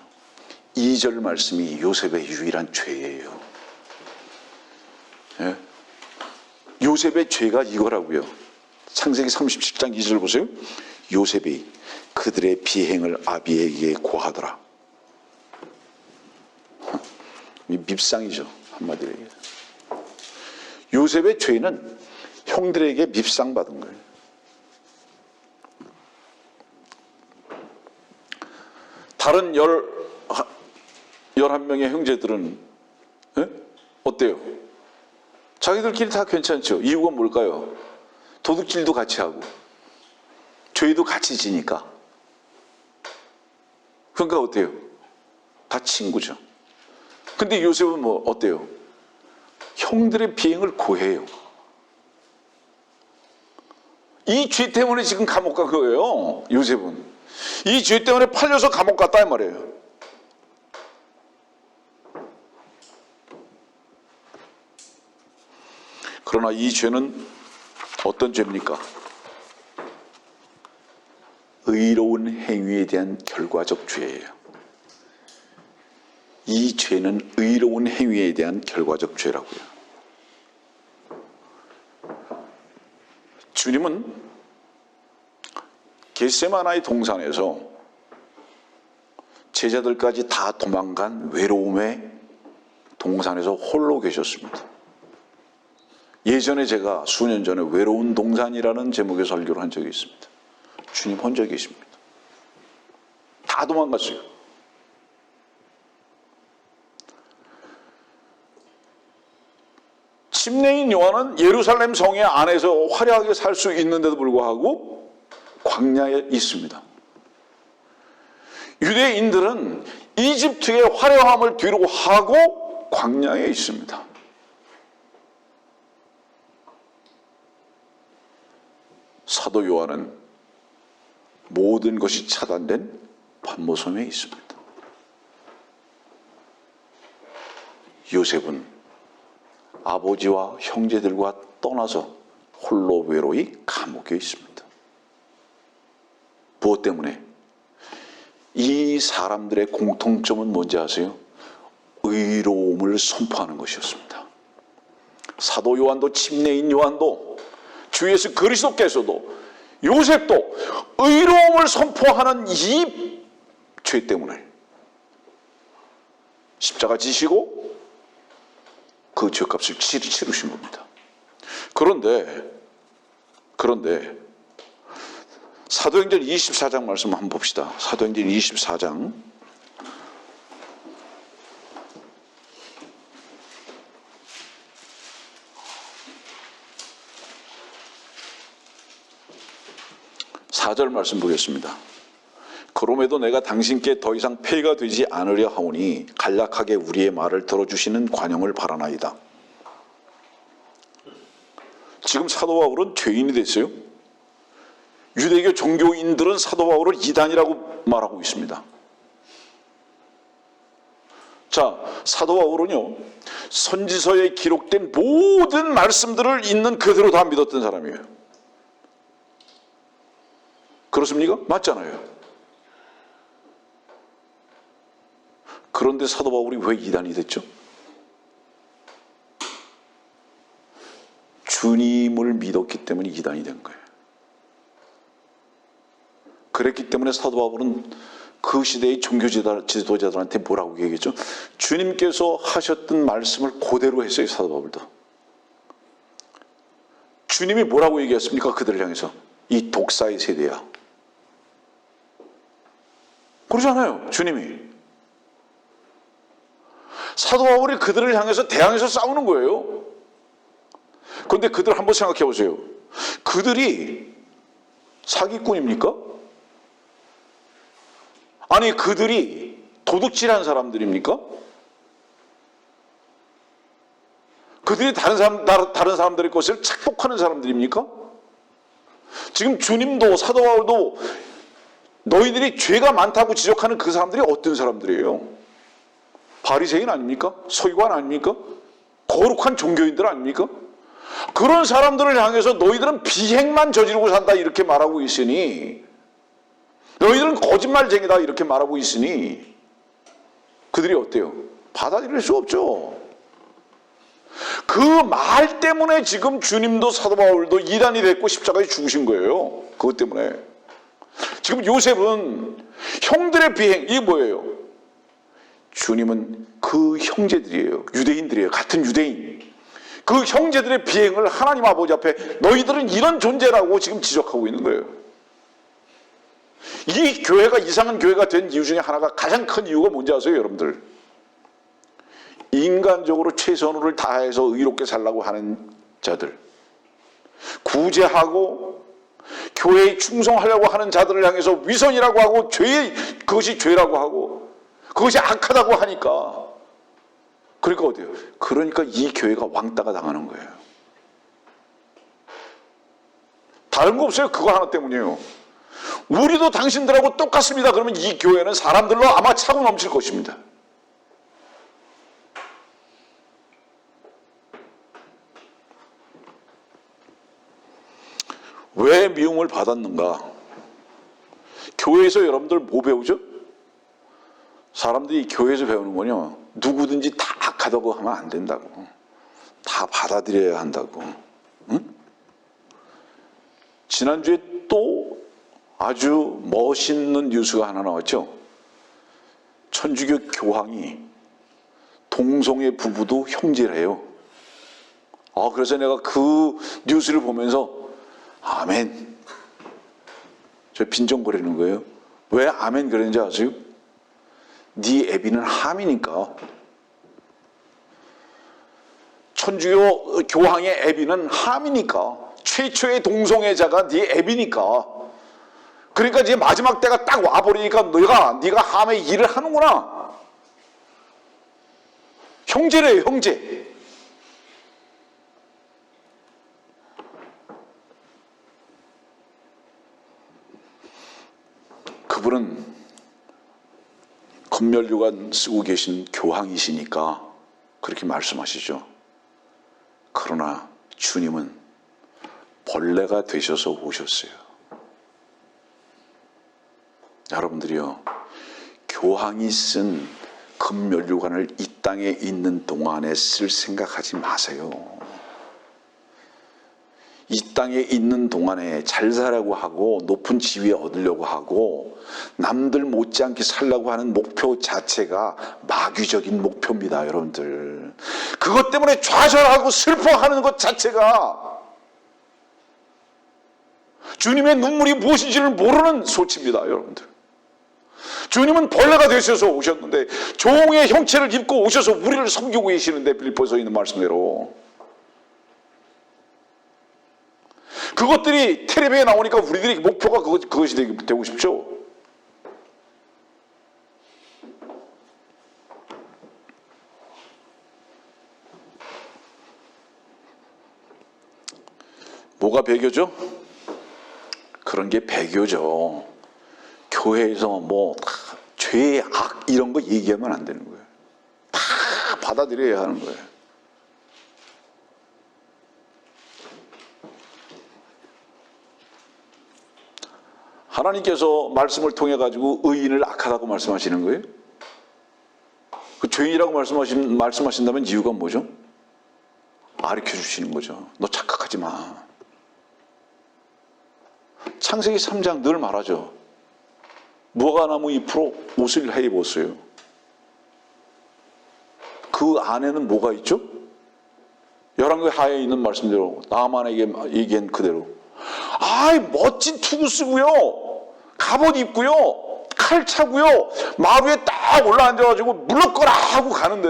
2절 말씀이 요셉의 유일한 죄예요. 예? 요셉의 죄가 이거라고요. 창세기 37장 2절 보세요. 요셉이 그들의 비행을 아비에게 고하더라. 밉상이죠. 한마디로 얘기해서. 요셉의 죄는 형들에게 밉상받은 거예요. 다른 11명의 형제들은 어때요? 자기들끼리 다 괜찮죠. 이유가 뭘까요? 도둑질도 같이 하고 죄도 같이 지니까. 그러니까 어때요? 다 친구죠. 근데 요셉은 뭐 어때요? 형들의 비행을 고해요. 이 죄 때문에 지금 감옥 간 거예요. 요셉은. 이 죄 때문에 팔려서 감옥 갔다 이 말이에요. 그러나 이 죄는 어떤 죄입니까? 의로운 행위에 대한 결과적 죄예요. 이 죄는 의로운 행위에 대한 결과적 죄라고요. 주님은 겟세마나의 동산에서 제자들까지 다 도망간 외로움의 동산에서 홀로 계셨습니다. 예전에 제가 수년 전에 외로운 동산이라는 제목의 설교를 한 적이 있습니다. 주님 혼자 계십니다. 다 도망갔어요. 침례인 요한은 예루살렘 성에 안에서 화려하게 살 수 있는데도 불구하고 광야에 있습니다. 유대인들은 이집트의 화려함을 뒤로 하고 광야에 있습니다. 사도 요한은 모든 것이 차단된 반모섬에 있습니다. 요셉은 아버지와 형제들과 떠나서 홀로 외로이 감옥에 있습니다. 무엇 때문에? 이 사람들의 공통점은 뭔지 아세요? 의로움을 선포하는 것이었습니다. 사도 요한도 침례인 요한도 주 예수 그리스도께서도 요셉도 의로움을 선포하는 이 죄 때문에 십자가 지시고 그 죄값을 치르신 겁니다. 그런데 사도행전 24장 말씀 한번 봅시다. 사도행전 24장 4절 말씀 보겠습니다. 그럼에도 내가 당신께 더 이상 폐가 되지 않으려 하오니 간략하게 우리의 말을 들어주시는 관용을 바라나이다. 지금 사도 바울은 죄인이 됐어요. 유대교 종교인들은 사도 바울을 이단이라고 말하고 있습니다. 자, 사도 바울은요, 선지서에 기록된 모든 말씀들을 있는 그대로 다 믿었던 사람이에요. 그렇습니까? 맞잖아요. 그런데 사도 바울이 왜 이단이 됐죠? 주님을 믿었기 때문에 이단이 된 거예요. 그랬기 때문에 사도 바울은 그 시대의 종교 지도자들한테 뭐라고 얘기했죠? 주님께서 하셨던 말씀을 그대로 했어요, 사도 바울도. 주님이 뭐라고 얘기했습니까? 그들을 향해서. 이 독사의 세대야. 그러잖아요, 주님이. 사도 바울이 그들을 향해서 대항해서 싸우는 거예요. 그런데 그들 한번 생각해 보세요. 그들이 사기꾼입니까? 아니, 그들이 도둑질한 사람들입니까? 그들이 다른 사람들의 것을 착복하는 사람들입니까? 지금 주님도 사도 바울도 너희들이 죄가 많다고 지적하는 그 사람들이 어떤 사람들이에요? 바리새인 아닙니까? 서기관 아닙니까? 거룩한 종교인들 아닙니까? 그런 사람들을 향해서 너희들은 비행만 저지르고 산다 이렇게 말하고 있으니, 너희들은 거짓말쟁이다 이렇게 말하고 있으니 그들이 어때요? 받아들일 수 없죠. 그 말 때문에 지금 주님도 사도 바울도 이단이 됐고 십자가에 죽으신 거예요. 그것 때문에. 지금 요셉은 형들의 비행, 이게 뭐예요? 주님은 그 형제들이에요. 유대인들이에요. 같은 유대인. 그 형제들의 비행을 하나님 아버지 앞에 너희들은 이런 존재라고 지금 지적하고 있는 거예요. 이 교회가 이상한 교회가 된 이유 중에 하나가, 가장 큰 이유가 뭔지 아세요, 여러분들? 인간적으로 최선을 다해서 의롭게 살라고 하는 자들, 구제하고 교회에 충성하려고 하는 자들을 향해서 위선이라고 하고 그것이 죄라고 하고 그것이 악하다고 하니까, 그러니까 어때요? 그러니까 이 교회가 왕따가 당하는 거예요. 다른 거 없어요. 그거 하나 때문이에요. 우리도 당신들하고 똑같습니다. 그러면 이 교회는 사람들로 아마 차고 넘칠 것입니다. 왜 미움을 받았는가? 교회에서 여러분들 뭐 배우죠? 사람들이 교회에서 배우는 거냐? 누구든지 다 악하다고 하면 안 된다고. 다 받아들여야 한다고. 응? 지난주에 또 아주 멋있는 뉴스가 하나 나왔죠. 천주교 교황이 동성애 부부도 형제래요. 그래서 내가 그 뉴스를 보면서 아멘. 저 빈정거리는 거예요. 왜 아멘 그랬는지 아세요? 네 애비는 함이니까. 천주교 교황의 애비는 함이니까. 최초의 동성애자가 네 애비니까. 그러니까 이제 마지막 때가 딱 와버리니까 네가 함의 일을 하는구나. 형제래요, 형제. 그분은 검멸류관 쓰고 계신 교황이시니까 그렇게 말씀하시죠. 그러나 주님은 벌레가 되셔서 오셨어요. 여러분들이요, 교황이 쓴 검멸류관을 이 땅에 있는 동안에 쓸 생각하지 마세요. 이 땅에 있는 동안에 잘 살라고 하고 높은 지위 얻으려고 하고 남들 못지않게 살려고 하는 목표 자체가 마귀적인 목표입니다, 여러분들. 그것 때문에 좌절하고 슬퍼하는 것 자체가 주님의 눈물이 무엇인지를 모르는 소치입니다, 여러분들. 주님은 벌레가 되셔서 오셨는데, 종의 형체를 입고 오셔서 우리를 섬기고 계시는데, 빌립보서에 있는 말씀대로 그것들이 텔레비에 나오니까 우리들이 목표가 그것이 되고 싶죠. 뭐가 배교죠? 그런 게 배교죠. 교회에서 뭐 죄의 악 이런 거 얘기하면 안 되는 거예요. 다 받아들여야 하는 거예요. 하나님께서 말씀을 통해 가지고 의인을 악하다고 말씀하시는 거예요. 그 죄인이라고 말씀하신다면 이유가 뭐죠? 가르쳐 주시는 거죠. 너 착각하지 마. 창세기 3장 늘 말하죠. 무화과나무 잎으로 옷을 해 입었어요. 그 안에는 뭐가 있죠? 열왕기 하에 있는 말씀대로 나만에게 얘기한 그대로 아이 멋진 투구 쓰고요. 갑옷 입고요. 칼 차고요. 마루에 딱 올라앉아가지고 물러거라 하고 가는데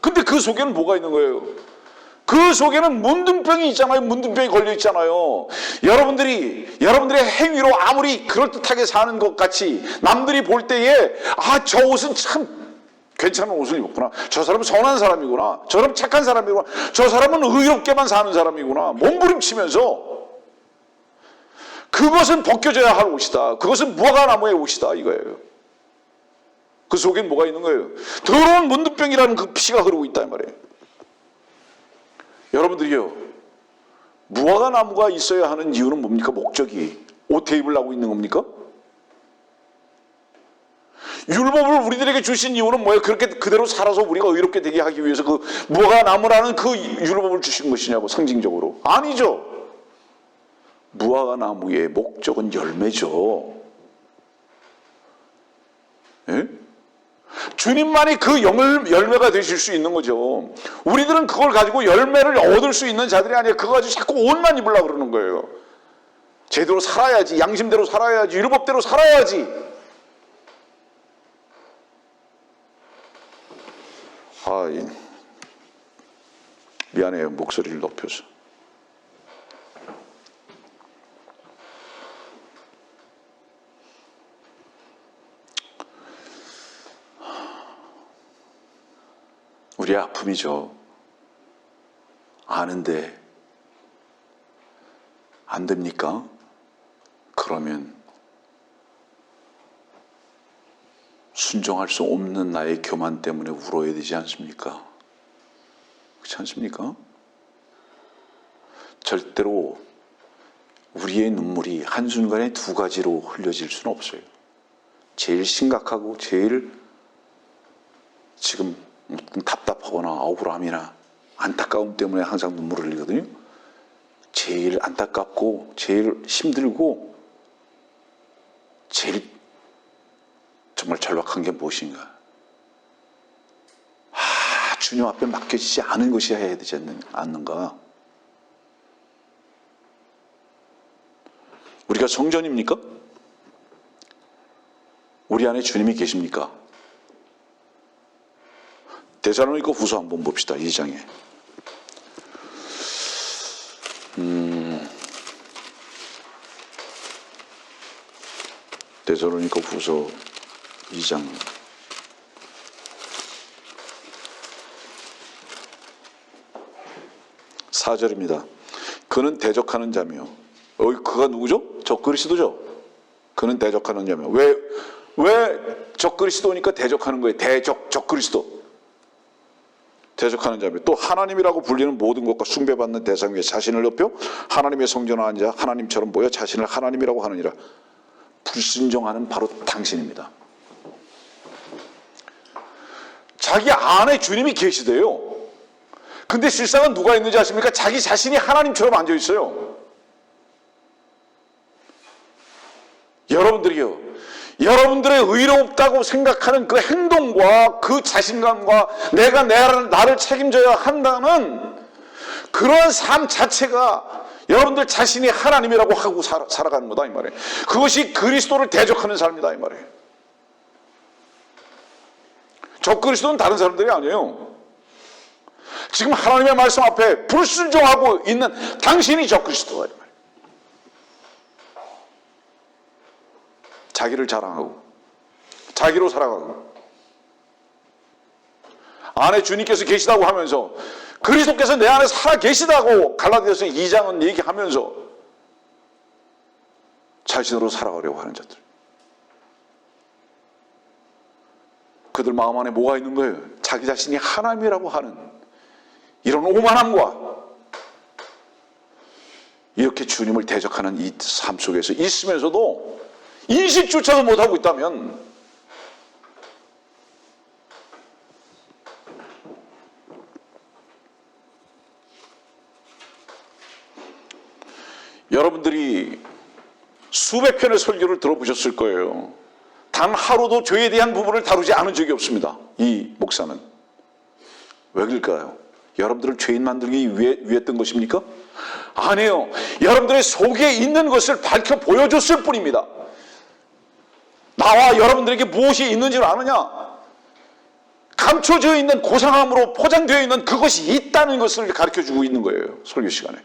근데 그 속에는 뭐가 있는 거예요? 그 속에는 문둥병이 있잖아요. 문둥병이 걸려 있잖아요. 여러분들의 행위로 아무리 그럴듯하게 사는 것 같이 남들이 볼 때에 아, 저 옷은 참 괜찮은 옷을 입었구나. 저 사람은 선한 사람이구나. 저 사람은 착한 사람이구나. 저 사람은 의롭게만 사는 사람이구나. 몸부림치면서 그것은 벗겨져야 할 옷이다. 그것은 무화과나무의 옷이다 이거예요. 그 속엔 뭐가 있는 거예요? 더러운 문둥병이라는 그 피가 흐르고 있다 이 말이에요. 여러분들이요, 무화과나무가 있어야 하는 이유는 뭡니까? 목적이 옷에 입으려고 있는 겁니까? 율법을 우리들에게 주신 이유는 뭐예요? 그렇게 그대로 살아서 우리가 의롭게 되게 하기 위해서 그 무화과나무라는 그 율법을 주신 것이냐고, 상징적으로. 아니죠. 무화과나무의 목적은 열매죠. 예? 주님만이 그 열매가 되실 수 있는 거죠. 우리들은 그걸 가지고 열매를 얻을 수 있는 자들이 아니에요. 그거 가지고 자꾸 옷만 입으려고 그러는 거예요. 제대로 살아야지, 양심대로 살아야지, 율법대로 살아야지. 미안해요. 목소리를 높여서. 우리의 아픔이죠. 아는데 안 됩니까? 그러면 순종할 수 없는 나의 교만 때문에 울어야 되지 않습니까? 그렇지 않습니까? 절대로 우리의 눈물이 한순간에 두 가지로 흘려질 수는 없어요. 제일 심각하고 제일 지금 답답하거나 억울함이나 안타까움 때문에 항상 눈물을 흘리거든요. 제일 안타깝고 제일 힘들고 제일 정말 절박한 게 무엇인가? 주님 앞에 맡겨지지 않은 것이 해야 되지 않는가? 우리가 성전입니까? 우리 안에 주님이 계십니까? 데살로니가 후서 한번 봅시다. 2장에. 데살로니가 후서 2장 4절입니다. 그는 대적하는 자며, 그가 누구죠? 적그리스도죠. 그는 대적하는 자며. 왜 적그리스도니까 대적하는 거예요. 적그리스도. 대적하는 자며, 또 하나님이라고 불리는 모든 것과 숭배받는 대상 위에 자신을 높여 하나님의 성전에 앉아 하나님처럼 보여 자신을 하나님이라고 하느니라. 불순종하는 바로 당신입니다. 자기 안에 주님이 계시대요. 근데 실상은 누가 있는지 아십니까? 자기 자신이 하나님처럼 앉아 있어요. 여러분들이요, 여러분들의 의롭다고 생각하는 그 행동과 그 자신감과 내가 나를 책임져야 한다는 그러한 삶 자체가 여러분들 자신이 하나님이라고 하고 살아가는 거다 이 말이에요. 그것이 그리스도를 대적하는 삶이다 이 말이에요. 적그리스도는 다른 사람들이 아니에요. 지금 하나님의 말씀 앞에 불순종하고 있는 당신이 적그리스도다 이 말이에요. 자기를 자랑하고 자기로 살아가고 안에 주님께서 계시다고 하면서 그리스도께서 내 안에 살아 계시다고 갈라디아서 2장은 얘기하면서 자신으로 살아가려고 하는 자들. 그들 마음 안에 뭐가 있는 거예요? 자기 자신이 하나님이라고 하는 이런 오만함과 이렇게 주님을 대적하는 이 삶 속에서 있으면서도 인식조차도 못하고 있다면 여러분들이 수백 편의 설교를 들어보셨을 거예요. 단 하루도 죄에 대한 부분을 다루지 않은 적이 없습니다. 이 목사는. 왜 그럴까요? 여러분들을 죄인 만들기 위해 했던 것입니까? 아니에요. 여러분들의 속에 있는 것을 밝혀 보여줬을 뿐입니다. 나와 여러분들에게 무엇이 있는지를 아느냐? 감춰져 있는 고상함으로 포장되어 있는 그것이 있다는 것을 가르쳐주고 있는 거예요. 설교 시간에.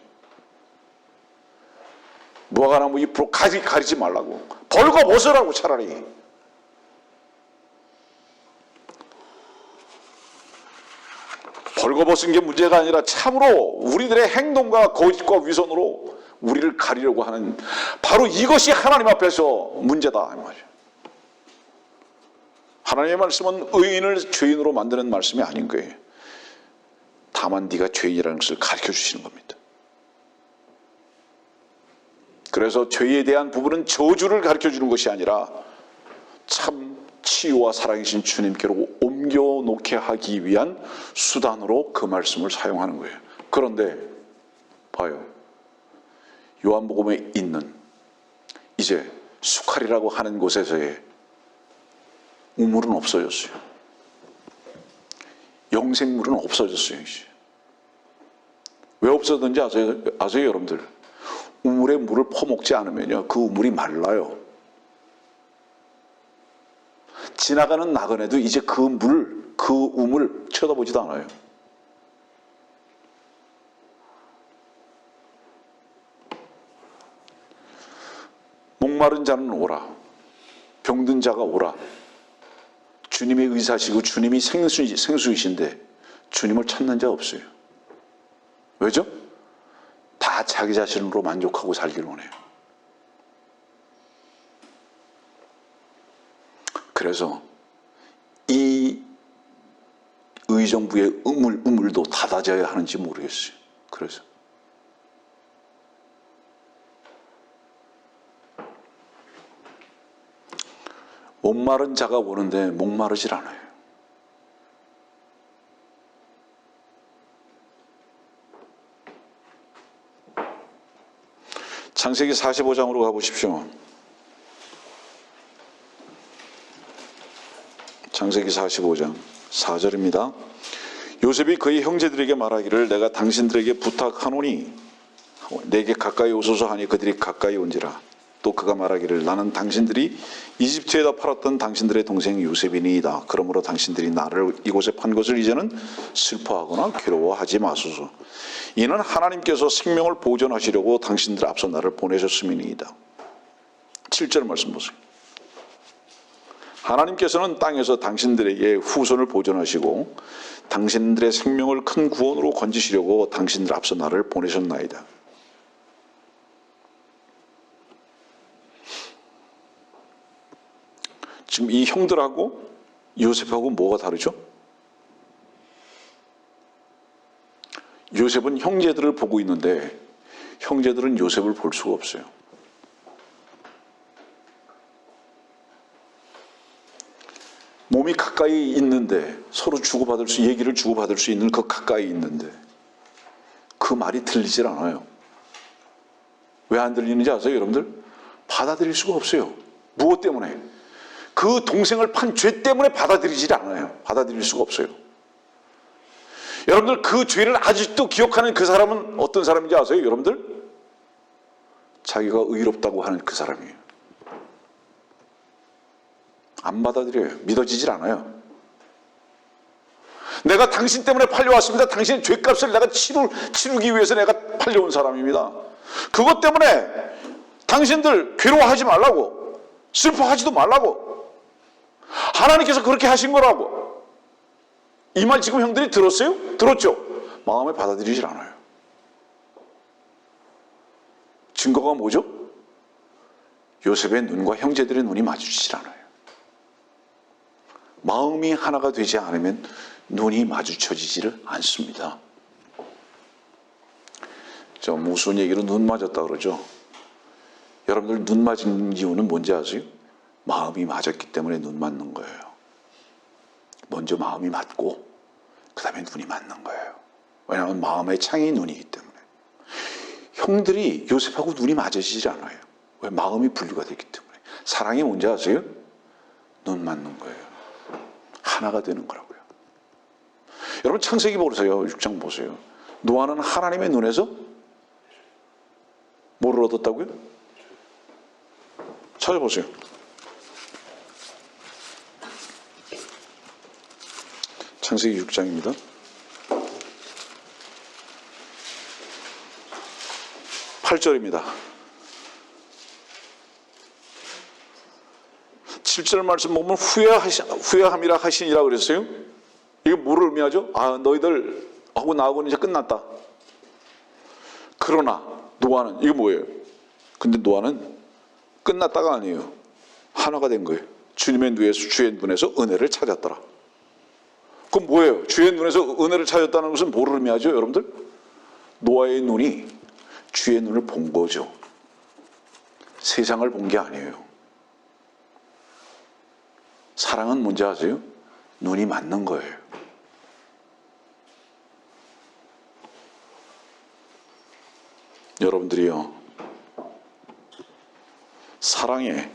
무화과나무 뭐 잎으로 가리지 말라고. 벌거벗으라고 차라리. 벌거벗은 게 문제가 아니라 참으로 우리들의 행동과 거짓과 위선으로 우리를 가리려고 하는 바로 이것이 하나님 앞에서 문제다. 이 말이에요. 하나님의 말씀은 의인을 죄인으로 만드는 말씀이 아닌 거예요. 다만 네가 죄인이라는 것을 가르쳐 주시는 겁니다. 그래서 죄에 대한 부분은 저주를 가르쳐 주는 것이 아니라 참 치유와 살아계신 주님께로 옮겨놓게 하기 위한 수단으로 그 말씀을 사용하는 거예요. 그런데 봐요. 요한복음에 있는 이제 수칼이라고 하는 곳에서의 우물은 없어졌어요. 영생물은 없어졌어요. 이제. 왜 없어졌는지 아세요 여러분들? 우물에 물을 퍼먹지 않으면요 그 우물이 말라요. 지나가는 나그네도 이제 그 우물 쳐다보지도 않아요. 목마른 자는 오라. 병든 자가 오라. 주님의 의사시고 주님이 생수이신데 주님을 찾는 자 없어요. 왜죠? 다 자기 자신으로 만족하고 살기를 원해요. 그래서 이 의정부의 우물도 닫아져야 하는지 모르겠어요. 그래서 목마른 자가 오는데 목마르질 않아요. 창세기 45장으로 가보십시오. 창세기 45장 4절입니다. 요셉이 그의 형제들에게 말하기를 내가 당신들에게 부탁하노니 내게 가까이 오소서 하니 그들이 가까이 온지라. 또 그가 말하기를 나는 당신들이 이집트에다 팔았던 당신들의 동생 요셉이니이다. 그러므로 당신들이 나를 이곳에 판 것을 이제는 슬퍼하거나 괴로워하지 마소서. 이는 하나님께서 생명을 보존하시려고 당신들 앞서 나를 보내셨음이니이다. 7절 말씀 보세요. 하나님께서는 땅에서 당신들에게 후손을 보존하시고 당신들의 생명을 큰 구원으로 건지시려고 당신들 앞서 나를 보내셨나이다. 지금 이 형들하고 요셉하고 뭐가 다르죠? 요셉은 형제들을 보고 있는데 형제들은 요셉을 볼 수가 없어요. 몸이 가까이 있는데 서로 얘기를 주고받을 수 있는 그 가까이 있는데 그 말이 들리질 않아요. 왜 안 들리는지 아세요 여러분들? 받아들일 수가 없어요. 무엇 때문에? 그 동생을 판 죄 때문에 받아들이질 않아요. 받아들일 수가 없어요. 여러분들 그 죄를 아직도 기억하는 그 사람은 어떤 사람인지 아세요 여러분들? 자기가 의롭다고 하는 그 사람이에요. 안 받아들여요. 믿어지질 않아요. 내가 당신 때문에 팔려왔습니다. 당신의 죄값을 내가 치르기 위해서 내가 팔려온 사람입니다. 그것 때문에 당신들 괴로워하지 말라고, 슬퍼하지도 말라고, 하나님께서 그렇게 하신 거라고. 이 말 지금 형들이 들었어요? 들었죠? 마음에 받아들이질 않아요. 증거가 뭐죠? 요셉의 눈과 형제들의 눈이 마주치질 않아요. 마음이 하나가 되지 않으면 눈이 마주쳐지지를 않습니다. 저 무슨 얘기로 눈 맞았다 그러죠? 여러분들 눈 맞은 이유는 뭔지 아세요? 마음이 맞았기 때문에 눈 맞는 거예요. 먼저 마음이 맞고 그 다음에 눈이 맞는 거예요. 왜냐하면 마음의 창이 눈이기 때문에. 형들이 요셉하고 눈이 맞으시지 않아요. 왜? 마음이 분리가 됐기 때문에. 사랑이 뭔지 아세요? 눈 맞는 거예요. 하나가 되는 거라고요. 여러분 창세기 보세요. 6장 보세요. 노아는 하나님의 눈에서 뭐를 얻었다고요? 찾아보세요. 창세기 6장입니다. 8절입니다. 7절 말씀 보면 후회함이라 하시니라 그랬어요. 이게 뭐를 의미하죠? 너희들 하고 나하고는 이제 끝났다. 그러나 노아는 이게 뭐예요? 근데 노아는 끝났다가 아니에요. 하나가 된 거예요. 주의 눈에서 은혜를 찾았더라. 그럼 뭐예요? 주의 눈에서 은혜를 찾았다는 것은 뭐를 의미하죠, 여러분들? 노아의 눈이 주의 눈을 본 거죠. 세상을 본 게 아니에요. 사랑은 뭔지 아세요? 눈이 맞는 거예요. 여러분들이요, 사랑의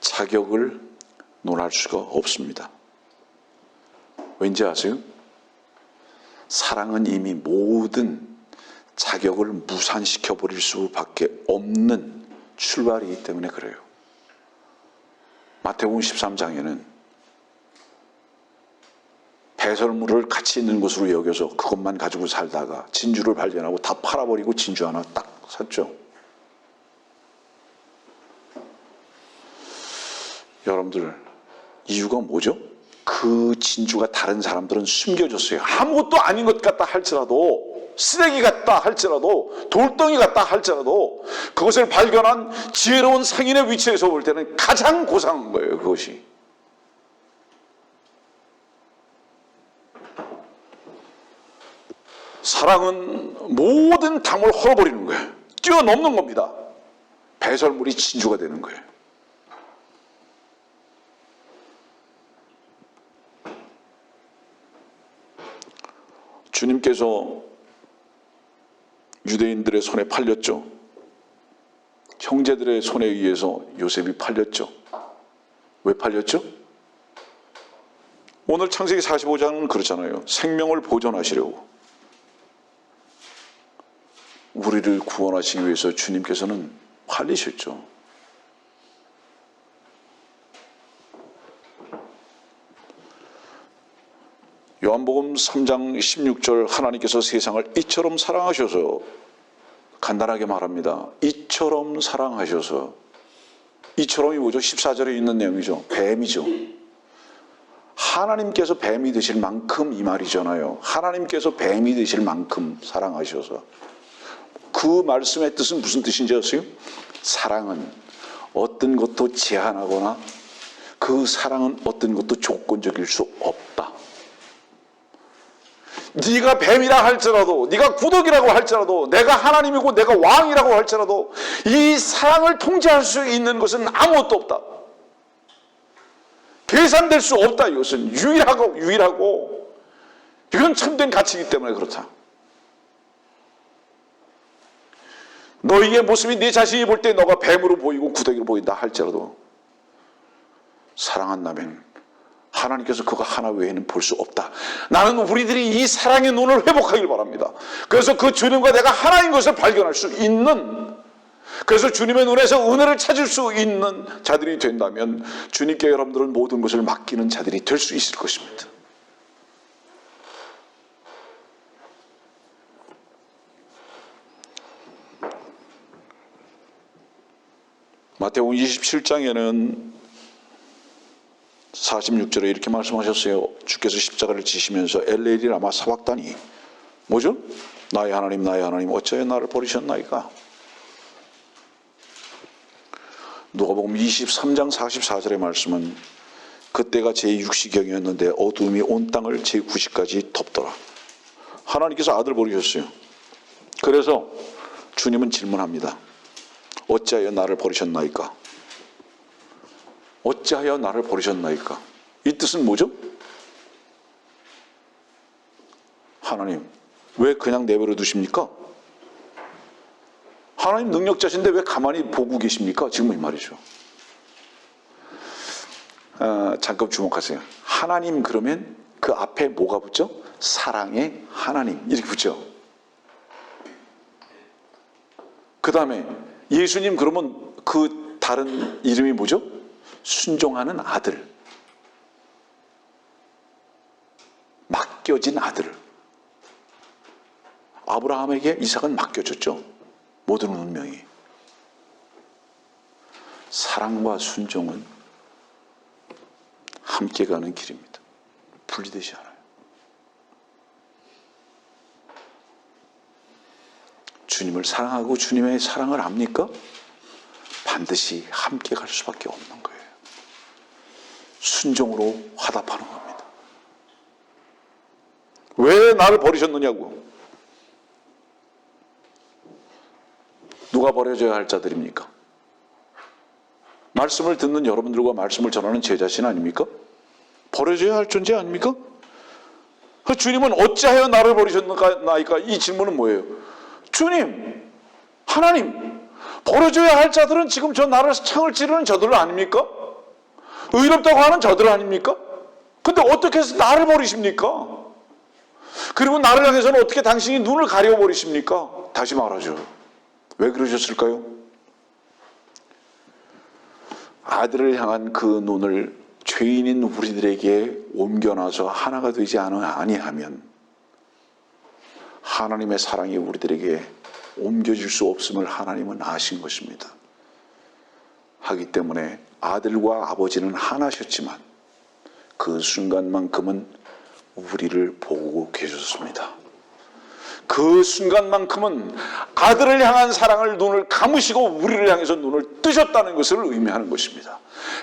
자격을 논할 수가 없습니다. 왠지 아세요? 사랑은 이미 모든 자격을 무산시켜버릴 수밖에 없는 출발이기 때문에 그래요. 마태복음 13장에는 배설물을 가치 있는 것으로 여겨서 그것만 가지고 살다가 진주를 발견하고 다 팔아버리고 진주 하나 딱 샀죠. 여러분들 이유가 뭐죠? 그 진주가 다른 사람들은 숨겨졌어요. 아무것도 아닌 것 같다 할지라도, 쓰레기 같다 할지라도, 돌덩이 같다 할지라도 그것을 발견한 지혜로운 상인의 위치에서 볼 때는 가장 고상한 거예요. 그것이. 사랑은 모든 담을 헐어버리는 거예요. 뛰어넘는 겁니다. 배설물이 진주가 되는 거예요. 주님께서 유대인들의 손에 팔렸죠. 형제들의 손에 의해서 요셉이 팔렸죠. 왜 팔렸죠? 오늘 창세기 45장은 그렇잖아요. 생명을 보존하시려고. 우리를 구원하시기 위해서 주님께서는 팔리셨죠. 요한복음 3장 16절 하나님께서 세상을 이처럼 사랑하셔서, 간단하게 말합니다. 이처럼 사랑하셔서. 이처럼이 뭐죠? 14절에 있는 내용이죠. 뱀이죠. 하나님께서 뱀이 되실 만큼 이 말이잖아요. 하나님께서 뱀이 되실 만큼 사랑하셔서. 그 말씀의 뜻은 무슨 뜻인지 아세요? 사랑은 어떤 것도 제한하거나 그 사랑은 어떤 것도 조건적일 수 없다. 네가 뱀이라 할지라도, 네가 구독이라고 할지라도, 내가 하나님이고 내가 왕이라고 할지라도 이 사랑을 통제할 수 있는 것은 아무것도 없다. 계산될 수 없다. 이것은 유일하고 이건 참된 가치이기 때문에 그렇다. 너희의 모습이 네 자신이 볼 때 너가 뱀으로 보이고 구더기로 보인다 할지라도 사랑한다면 하나님께서 그거 하나 외에는 볼 수 없다. 나는 우리들이 이 사랑의 눈을 회복하길 바랍니다. 그래서 그 주님과 내가 하나인 것을 발견할 수 있는, 그래서 주님의 눈에서 은혜를 찾을 수 있는 자들이 된다면 주님께 여러분들은 모든 것을 맡기는 자들이 될 수 있을 것입니다. 마태복음 27장에는 46절에 이렇게 말씀하셨어요. 주께서 십자가를 지시면서 엘레리 라마 사박다니, 뭐죠? 나의 하나님 나의 하나님 어찌하여 나를 버리셨나이까. 누가복음 23장 44절의 말씀은 그때가 제6시경이었는데 어두움이 온 땅을 제9시까지 덮더라. 하나님께서 아들 버리셨어요. 그래서 주님은 질문합니다. 어찌하여 나를 버리셨나이까? 어찌하여 나를 버리셨나이까? 이 뜻은 뭐죠? 하나님, 왜 그냥 내버려 두십니까? 하나님 능력자신데 왜 가만히 보고 계십니까? 지금 이 말이죠. 잠깐 주목하세요. 하나님 그러면 그 앞에 뭐가 붙죠? 사랑의 하나님 이렇게 붙죠. 그 다음에 예수님 그러면 그 다른 이름이 뭐죠? 순종하는 아들, 맡겨진 아들. 아브라함에게 이삭은 맡겨졌죠. 모든 운명이. 사랑과 순종은 함께 가는 길입니다. 분리되지 않아요. 주님을 사랑하고 주님의 사랑을 압니까? 반드시 함께 갈 수밖에 없는 거예요. 순종으로 화답하는 겁니다. 왜 나를 버리셨느냐고. 누가 버려져야 할 자들입니까? 말씀을 듣는 여러분들과 말씀을 전하는 제 자신 아닙니까? 버려져야 할 존재 아닙니까? 주님은 어찌하여 나를 버리셨나이까? 이 질문은 뭐예요? 주님, 하나님, 버려져야 할 자들은 지금 저 나를 창을 찌르는 저들 아닙니까? 의롭다고 하는 저들 아닙니까? 근데 어떻게 해서 나를 버리십니까? 그리고 나를 향해서는 어떻게 당신이 눈을 가려버리십니까? 다시 말하죠. 왜 그러셨을까요? 아들을 향한 그 눈을 죄인인 우리들에게 옮겨놔서 하나가 되지 아니하면 하나님의 사랑이 우리들에게 옮겨질 수 없음을 하나님은 아신 것입니다. 하기 때문에 아들과 아버지는 하나셨지만 그 순간만큼은 우리를 보고 계셨습니다. 그 순간만큼은 아들을 향한 사랑을 눈을 감으시고 우리를 향해서 눈을 뜨셨다는 것을 의미하는 것입니다.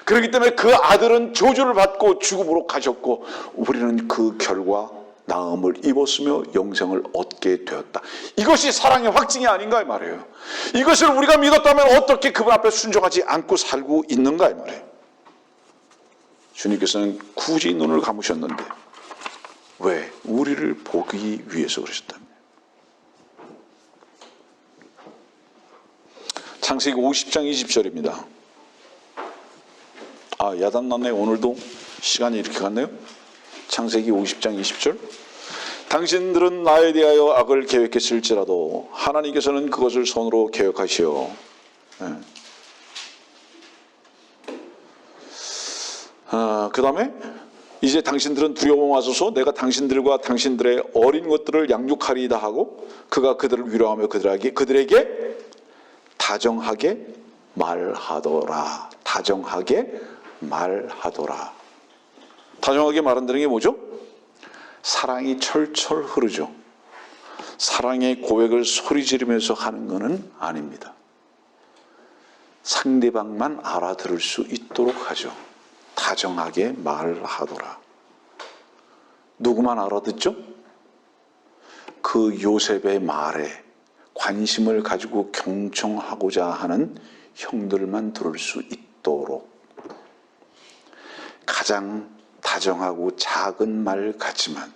그렇기 때문에 그 아들은 저주를 받고 죽음으로 가셨고 우리는 그 결과 나음을 입었으며 영생을 얻게 되었다. 이것이 사랑의 확증이 아닌가 이 말이에요. 이것을 우리가 믿었다면 어떻게 그분 앞에 순종하지 않고 살고 있는가 이 말이에요. 주님께서는 굳이 눈을 감으셨는데 왜? 우리를 보기 위해서 그러셨답니다. 창세기 50장 20절입니다. 야단났네. 오늘도 시간이 이렇게 갔네요. 창세기 50장 20절. 당신들은 나에 대하여 악을 계획했을지라도 하나님께서는 그것을 선으로 계획하시어. 그 다음에 이제 당신들은 두려워 마소서. 내가 당신들과 당신들의 어린 것들을 양육하리이다 하고 그가 그들을 위로하며 그들에게 다정하게 말하더라. 다정하게 말하더라. 다정하게 말한다는 게 뭐죠? 사랑이 철철 흐르죠. 사랑의 고백을 소리 지르면서 하는 것은 아닙니다. 상대방만 알아들을 수 있도록 하죠. 다정하게 말하더라. 누구만 알아듣죠? 그 요셉의 말에 관심을 가지고 경청하고자 하는 형들만 들을 수 있도록 가장 다정하고 작은 말 같지만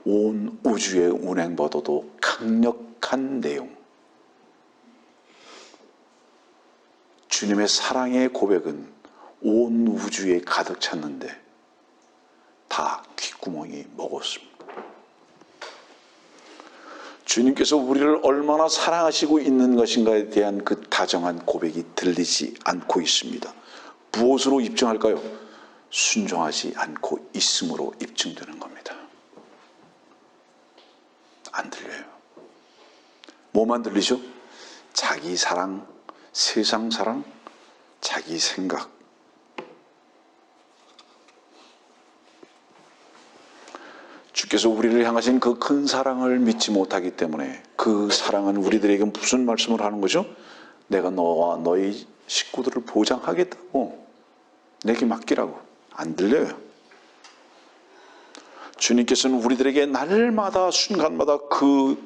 온 우주의 운행보다도 강력한 내용. 주님의 사랑의 고백은 온 우주에 가득 찼는데 다 귓구멍이 먹었습니다. 주님께서 우리를 얼마나 사랑하시고 있는 것인가에 대한 그 다정한 고백이 들리지 않고 있습니다. 무엇으로 입증할까요? 순종하지 않고 있음으로 입증되는 겁니다. 안 들려요. 뭐만 들리죠? 자기 사랑, 세상 사랑, 자기 생각. 주께서 우리를 향하신 그 큰 사랑을 믿지 못하기 때문에 그 사랑은 우리들에게 무슨 말씀을 하는 거죠? 내가 너와 너희 식구들을 보장하겠다고, 내게 맡기라고. 안 들려요. 주님께서는 우리들에게 날마다 순간마다 그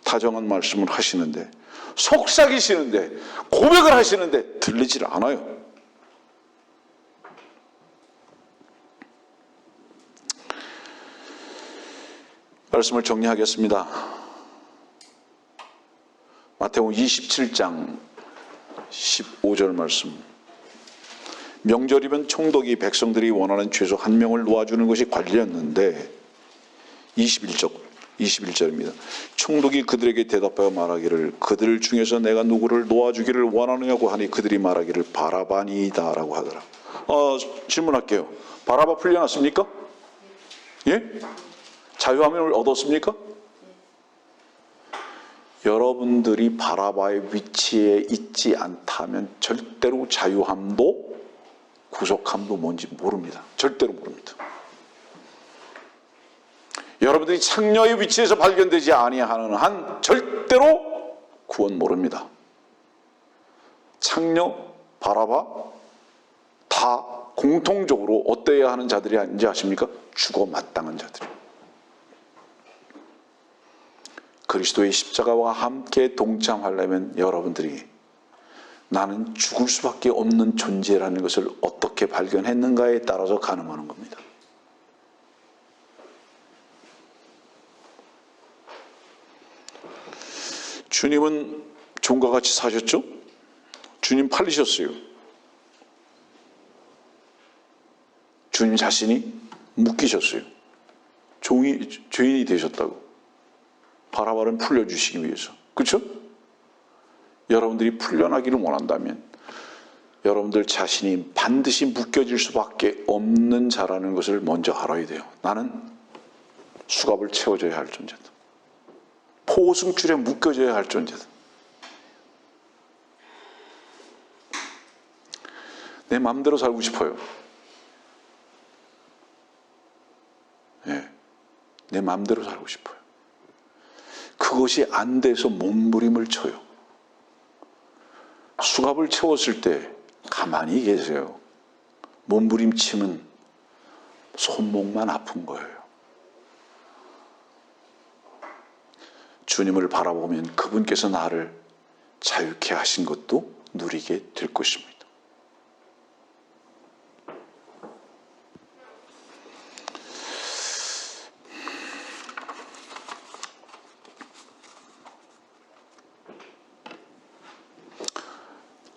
다정한 말씀을 하시는데, 속삭이시는데, 고백을 하시는데 들리질 않아요. 말씀을 정리하겠습니다. 마태복음 27장 15절 말씀. 명절이면 총독이 백성들이 원하는 죄수 한 명을 놓아주는 것이 관리였는데, 21절입니다. 총독이 그들에게 대답하여 말하기를, 그들 중에서 내가 누구를 놓아주기를 원하느냐고 하니 그들이 말하기를 바라바니이다 라고 하더라. 질문할게요. 바라바 풀려났습니까? 예? 자유함을 얻었습니까? 여러분들이 바라바의 위치에 있지 않다면 절대로 자유함도 구속함도 뭔지 모릅니다. 절대로 모릅니다. 여러분들이 창녀의 위치에서 발견되지 아니하는 한 절대로 구원 모릅니다. 창녀, 바라바 다 공통적으로 어때야 하는 자들이 아닌지 아십니까? 죽어 마땅한 자들. 그리스도의 십자가와 함께 동참하려면 여러분들이 나는 죽을 수밖에 없는 존재라는 것을 어떻게 발견했는가에 따라서 가능하는 겁니다. 주님은 종과 같이 사셨죠? 주님 팔리셨어요. 주님 자신이 묶이셨어요. 죄인이 되셨다고. 바라바를 풀려주시기 위해서. 그렇죠? 여러분들이 풀려나기를 원한다면 여러분들 자신이 반드시 묶여질 수밖에 없는 자라는 것을 먼저 알아야 돼요. 나는 수갑을 채워줘야 할 존재다. 포승줄에 묶여져야 할 존재다. 내 마음대로 살고 싶어요. 네, 내 마음대로 살고 싶어요. 그것이 안 돼서 몸부림을 쳐요. 수갑을 채웠을 때 가만히 계세요. 몸부림치면 손목만 아픈 거예요. 주님을 바라보면 그분께서 나를 자유케 하신 것도 누리게 될 것입니다.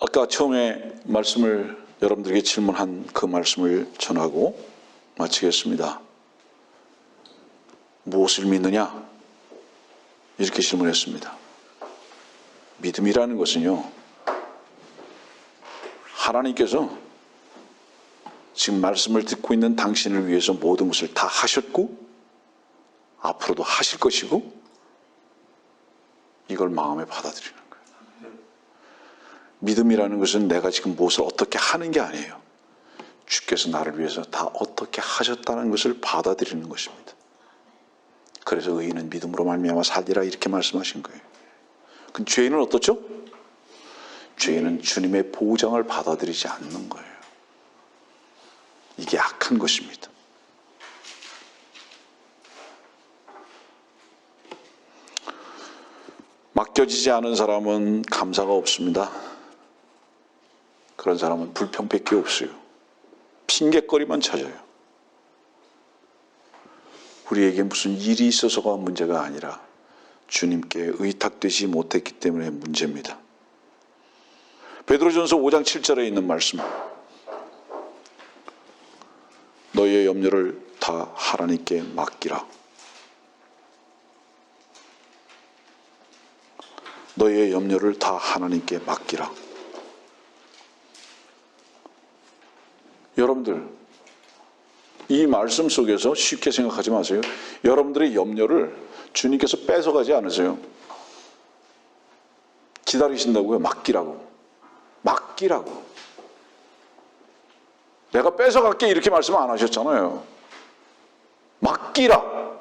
아까 처음에 말씀을 여러분들에게 질문한 그 말씀을 전하고 마치겠습니다. 무엇을 믿느냐? 이렇게 질문했습니다. 믿음이라는 것은요, 하나님께서 지금 말씀을 듣고 있는 당신을 위해서 모든 것을 다 하셨고 앞으로도 하실 것이고 이걸 마음에 받아들이는 거예요. 믿음이라는 것은 내가 지금 무엇을 어떻게 하는 게 아니에요. 주께서 나를 위해서 다 어떻게 하셨다는 것을 받아들이는 것입니다. 그래서 의인은 믿음으로 말미암아 살리라 이렇게 말씀하신 거예요. 그럼 죄인은 어떻죠? 죄인은 주님의 보장을 받아들이지 않는 거예요. 이게 악한 것입니다. 맡겨지지 않은 사람은 감사가 없습니다. 그런 사람은 불평밖에 없어요. 핑계거리만 찾아요. 우리에게 무슨 일이 있어서가 문제가 아니라 주님께 의탁되지 못했기 때문에 문제입니다. 베드로전서 5장 7절에 있는 말씀, 너희의 염려를 다 하나님께 맡기라. 너희의 염려를 다 하나님께 맡기라. 여러분들, 이 말씀 속에서 쉽게 생각하지 마세요. 여러분들의 염려를 주님께서 뺏어가지 않으세요. 기다리신다고요. 맡기라고. 맡기라고. 내가 뺏어갈게 이렇게 말씀 안 하셨잖아요. 맡기라.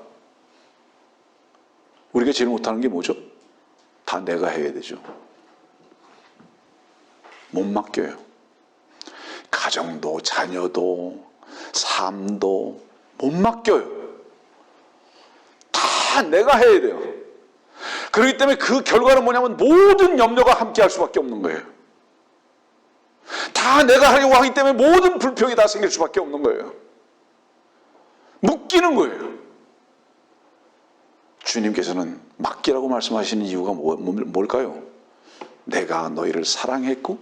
우리가 제일 못하는 게 뭐죠? 다 내가 해야 되죠. 못 맡겨요. 가정도 자녀도 삶도 못 맡겨요. 다 내가 해야 돼요. 그렇기 때문에 그 결과는 뭐냐면 모든 염려가 함께 할 수밖에 없는 거예요. 다 내가 하려고 하기 때문에 모든 불평이 다 생길 수밖에 없는 거예요. 묶이는 거예요. 주님께서는 맡기라고 말씀하시는 이유가 뭘까요? 내가 너희를 사랑했고,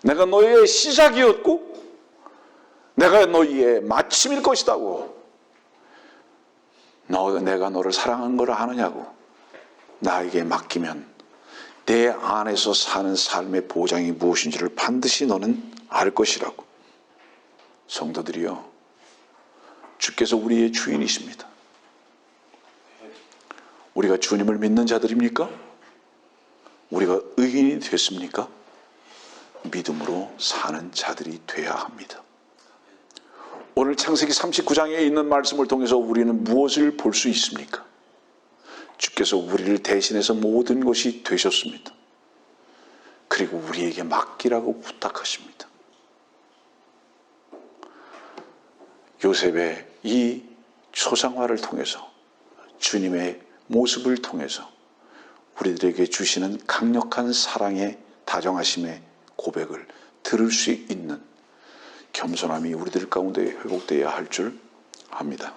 내가 너희의 시작이었고, 내가 너희의 마침일 것이다고. 내가 너를 사랑한 걸 아느냐고. 나에게 맡기면 내 안에서 사는 삶의 보장이 무엇인지를 반드시 너는 알 것이라고. 성도들이여, 주께서 우리의 주인이십니다. 우리가 주님을 믿는 자들입니까? 우리가 의인이 됐습니까? 믿음으로 사는 자들이 돼야 합니다. 오늘 창세기 39장에 있는 말씀을 통해서 우리는 무엇을 볼 수 있습니까? 주께서 우리를 대신해서 모든 것이 되셨습니다. 그리고 우리에게 맡기라고 부탁하십니다. 요셉의 이 초상화를 통해서, 주님의 모습을 통해서 우리들에게 주시는 강력한 사랑의 다정하심의 고백을 들을 수 있는 겸손함이 우리들 가운데 회복되어야 할 줄 압니다.